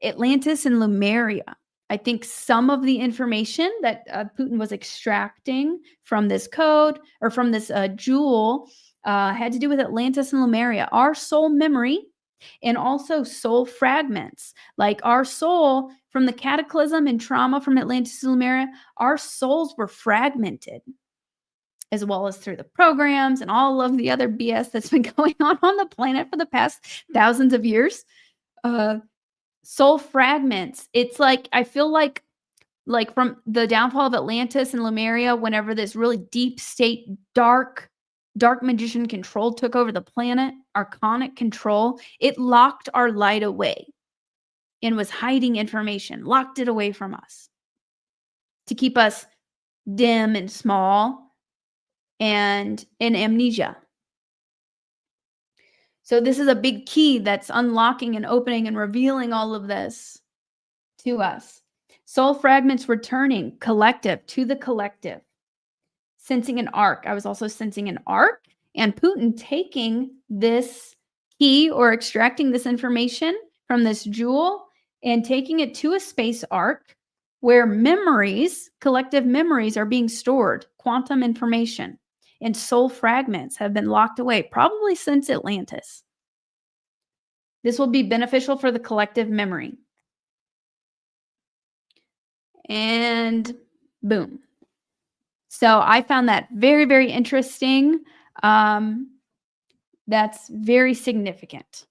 Atlantis and Lemuria. I think some of the information that Putin was extracting from this code, or from this jewel, had to do with Atlantis and Lemuria, our soul memory, and also soul fragments. Like our soul from the cataclysm and trauma from Atlantis and Lemuria, our souls were fragmented, as well as through the programs and all of the other BS that's been going on the planet for the past thousands of years. Soul fragments. It's like, I feel like from the downfall of Atlantis and Lemuria, whenever this really deep state, dark magician control took over the planet, archonic control, it locked our light away and was hiding information, locked it away from us to keep us dim and small and in amnesia. So this is a big key that's unlocking and opening and revealing all of this to us. Soul fragments returning, collective, to the collective. Sensing an arc. I was also sensing an arc, and Putin taking this key or extracting this information from this jewel and taking it to a space arc where memories, collective memories, are being stored, quantum information, and soul fragments have been locked away, probably since Atlantis. This will be beneficial for the collective memory. And boom. So I found that very, very interesting. That's very significant,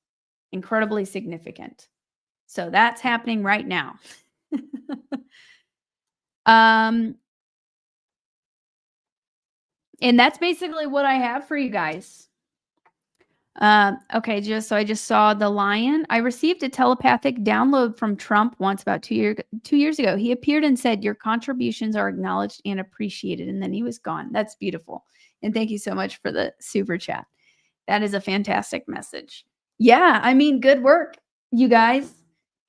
incredibly significant. So that's happening right now. And that's basically what I have for you guys. Okay, I just saw the lion. I received a telepathic download from Trump once about 2 years ago. He appeared and said, "Your contributions are acknowledged and appreciated." And then he was gone. That's beautiful. And thank you so much for the super chat. That is a fantastic message. Yeah, I mean, good work, you guys.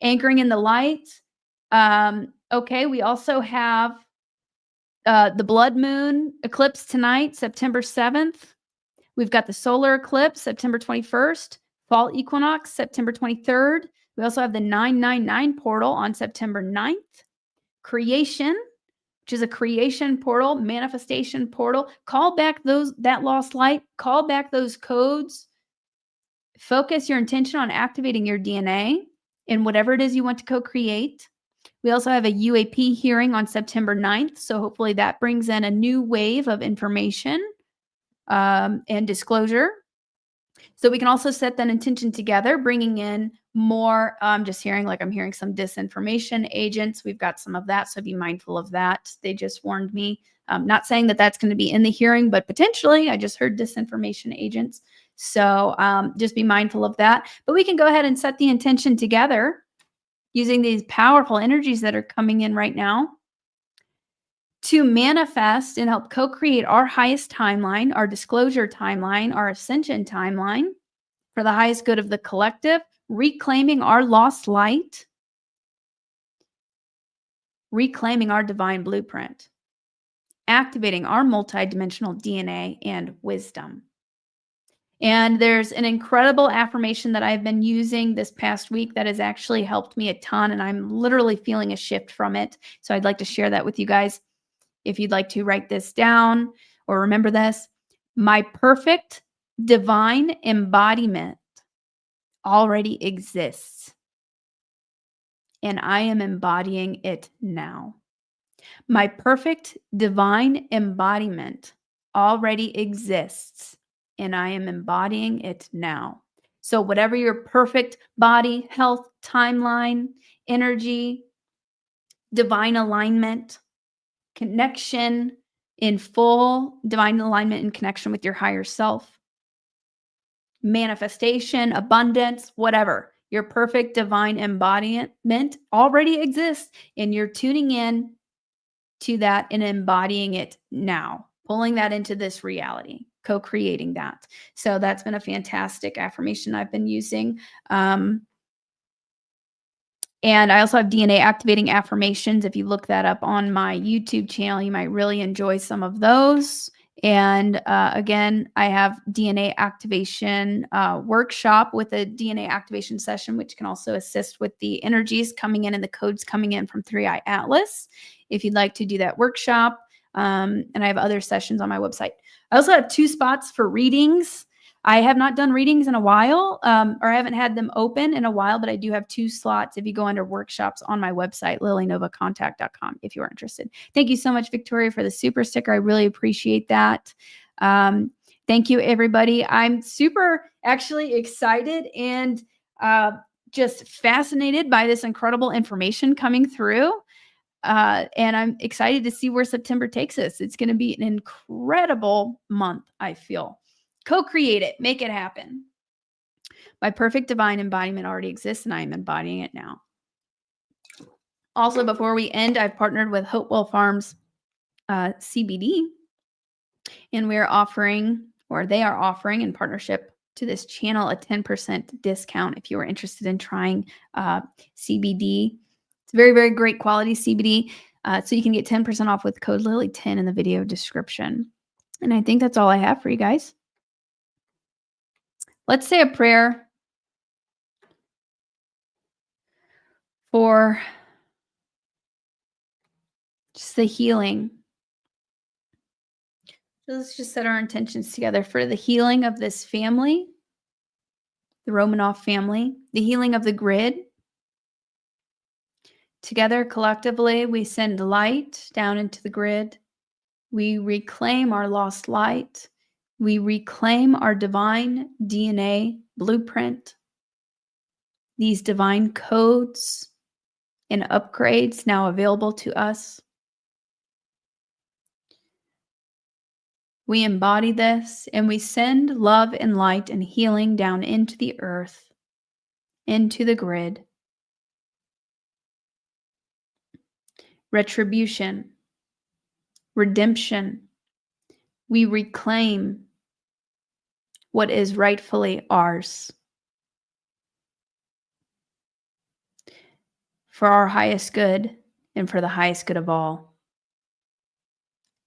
Anchoring in the light. Okay, we also have the blood moon eclipse tonight, September 7th. We've got the solar eclipse, September 21st, fall equinox, September 23rd. We also have the 999 portal on September 9th. Creation, which is a creation portal, manifestation portal. Call back that lost light, call back those codes. Focus your intention on activating your DNA in whatever it is you want to co-create. We also have a UAP hearing on September 9th. So hopefully that brings in a new wave of information and disclosure. So we can also set that intention together, bringing in more, I'm hearing some disinformation agents. We've got some of that, so be mindful of that. They just warned me. Not saying that that's going to be in the hearing, but potentially. I just heard disinformation agents. So just be mindful of that. But we can go ahead and set the intention together using these powerful energies that are coming in right now to manifest and help co-create our highest timeline, our disclosure timeline, our ascension timeline for the highest good of the collective, reclaiming our lost light, reclaiming our divine blueprint, activating our multidimensional DNA and wisdom. And there's an incredible affirmation that I've been using this past week that has actually helped me a ton, and I'm literally feeling a shift from it. So I'd like to share that with you guys. If you'd like to write this down or remember this, my perfect divine embodiment already exists, and I am embodying it now. My perfect divine embodiment already exists, and I am embodying it now. So whatever your perfect body, health, timeline, energy, divine alignment, connection in full divine alignment and connection with your higher self, manifestation, abundance, whatever, your perfect divine embodiment already exists, and you're tuning in to that and embodying it now, pulling that into this reality, co-creating that. So that's been a fantastic affirmation I've been using. And I also have DNA activating affirmations. If you look that up on my YouTube channel, you might really enjoy some of those. And again, I have DNA activation workshop with a DNA activation session, which can also assist with the energies coming in and the codes coming in from 3i Atlas. If you'd like to do that workshop, and I have other sessions on my website. I also have 2 spots for readings. I have not done readings in a while, or I haven't had them open in a while, but I do have 2 slots if you go under workshops on my website, lilynovacontact.com, if you are interested. Thank you so much, Victoria, for the super sticker. I really appreciate that. Thank you, everybody. I'm super actually excited and just fascinated by this incredible information coming through. And I'm excited to see where September takes us. It's going to be an incredible month, I feel. Co-create it. Make it happen. My perfect divine embodiment already exists, and I am embodying it now. Also, before we end, I've partnered with Hopewell Farms CBD, and we are offering, or they are offering in partnership to this channel, a 10% discount if you are interested in trying CBD It's very, very great quality CBD. So you can get 10% off with code Lily10 in the video description. And I think that's all I have for you guys. Let's say a prayer for just the healing. So let's just set our intentions together for the healing of this family, the Romanov family, the healing of the grid. Together, collectively, we send light down into the grid. We reclaim our lost light. We reclaim our divine DNA blueprint. These divine codes and upgrades now available to us. We embody this and we send love and light and healing down into the earth, into the grid. Retribution, redemption. We reclaim what is rightfully ours for our highest good and for the highest good of all.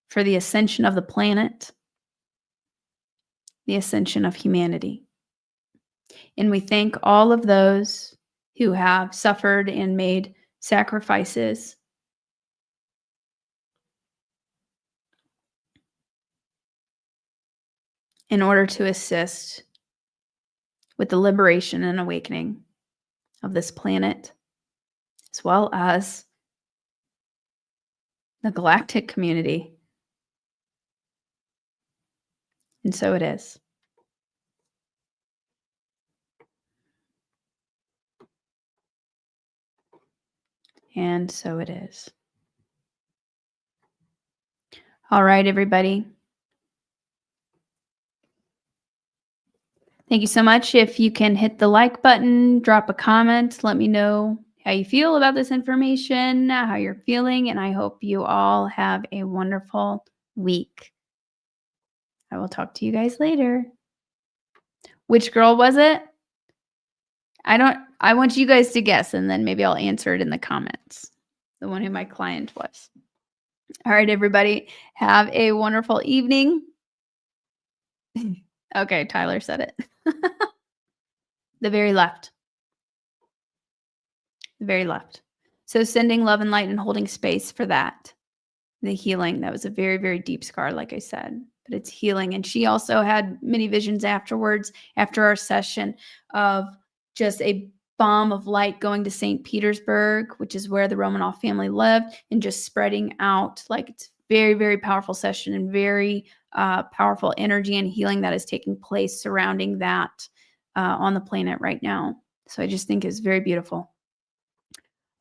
For the ascension of the planet, the ascension of humanity. And we thank all of those who have suffered and made sacrifices in order to assist with the liberation and awakening of this planet, as well as the galactic community. And so it is. And so it is. All right, everybody. Thank you so much. If you can hit the like button, drop a comment, let me know how you feel about this information, how you're feeling, and I hope you all have a wonderful week. I will talk to you guys later. Which girl was it? I want you guys to guess, and then maybe I'll answer it in the comments. The one who my client was. All right, everybody. Have a wonderful evening. Okay, Tyler said it. The very left. The very left. So sending love and light and holding space for that. The healing. That was a very, very deep scar, like I said. But it's healing. And she also had many visions afterwards, after our session, of just a bomb of light going to St. Petersburg, which is where the Romanov family lived, and just spreading out. Like, it's very, very powerful session and very powerful energy and healing that is taking place surrounding that on the planet right now. So I just think it's very beautiful.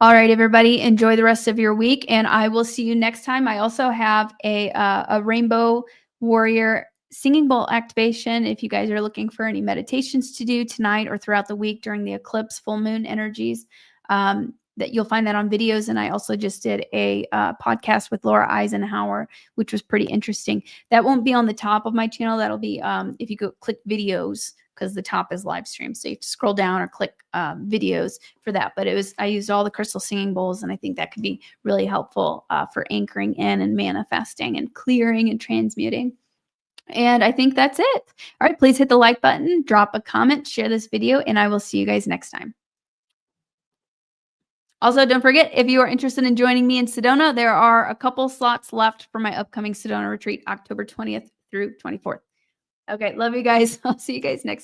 All right, everybody, enjoy the rest of your week, and I will see you next time. I also have a Rainbow Warrior Singing Bowl activation. If you guys are looking for any meditations to do tonight or throughout the week during the eclipse, full moon energies, that you'll find that on videos. And I also just did a podcast with Laura Eisenhower, which was pretty interesting. That won't be on the top of my channel. That'll be if you go click videos, because the top is live stream. So you have to scroll down or click videos for that. But I used all the crystal singing bowls, and I think that could be really helpful for anchoring in and manifesting and clearing and transmuting. And I think that's it. All right, please hit the like button, drop a comment, share this video, and I will see you guys next time. Also, don't forget, if you are interested in joining me in Sedona, there are a couple slots left for my upcoming Sedona retreat, October 20th through 24th. Okay, love you guys. I'll see you guys next time.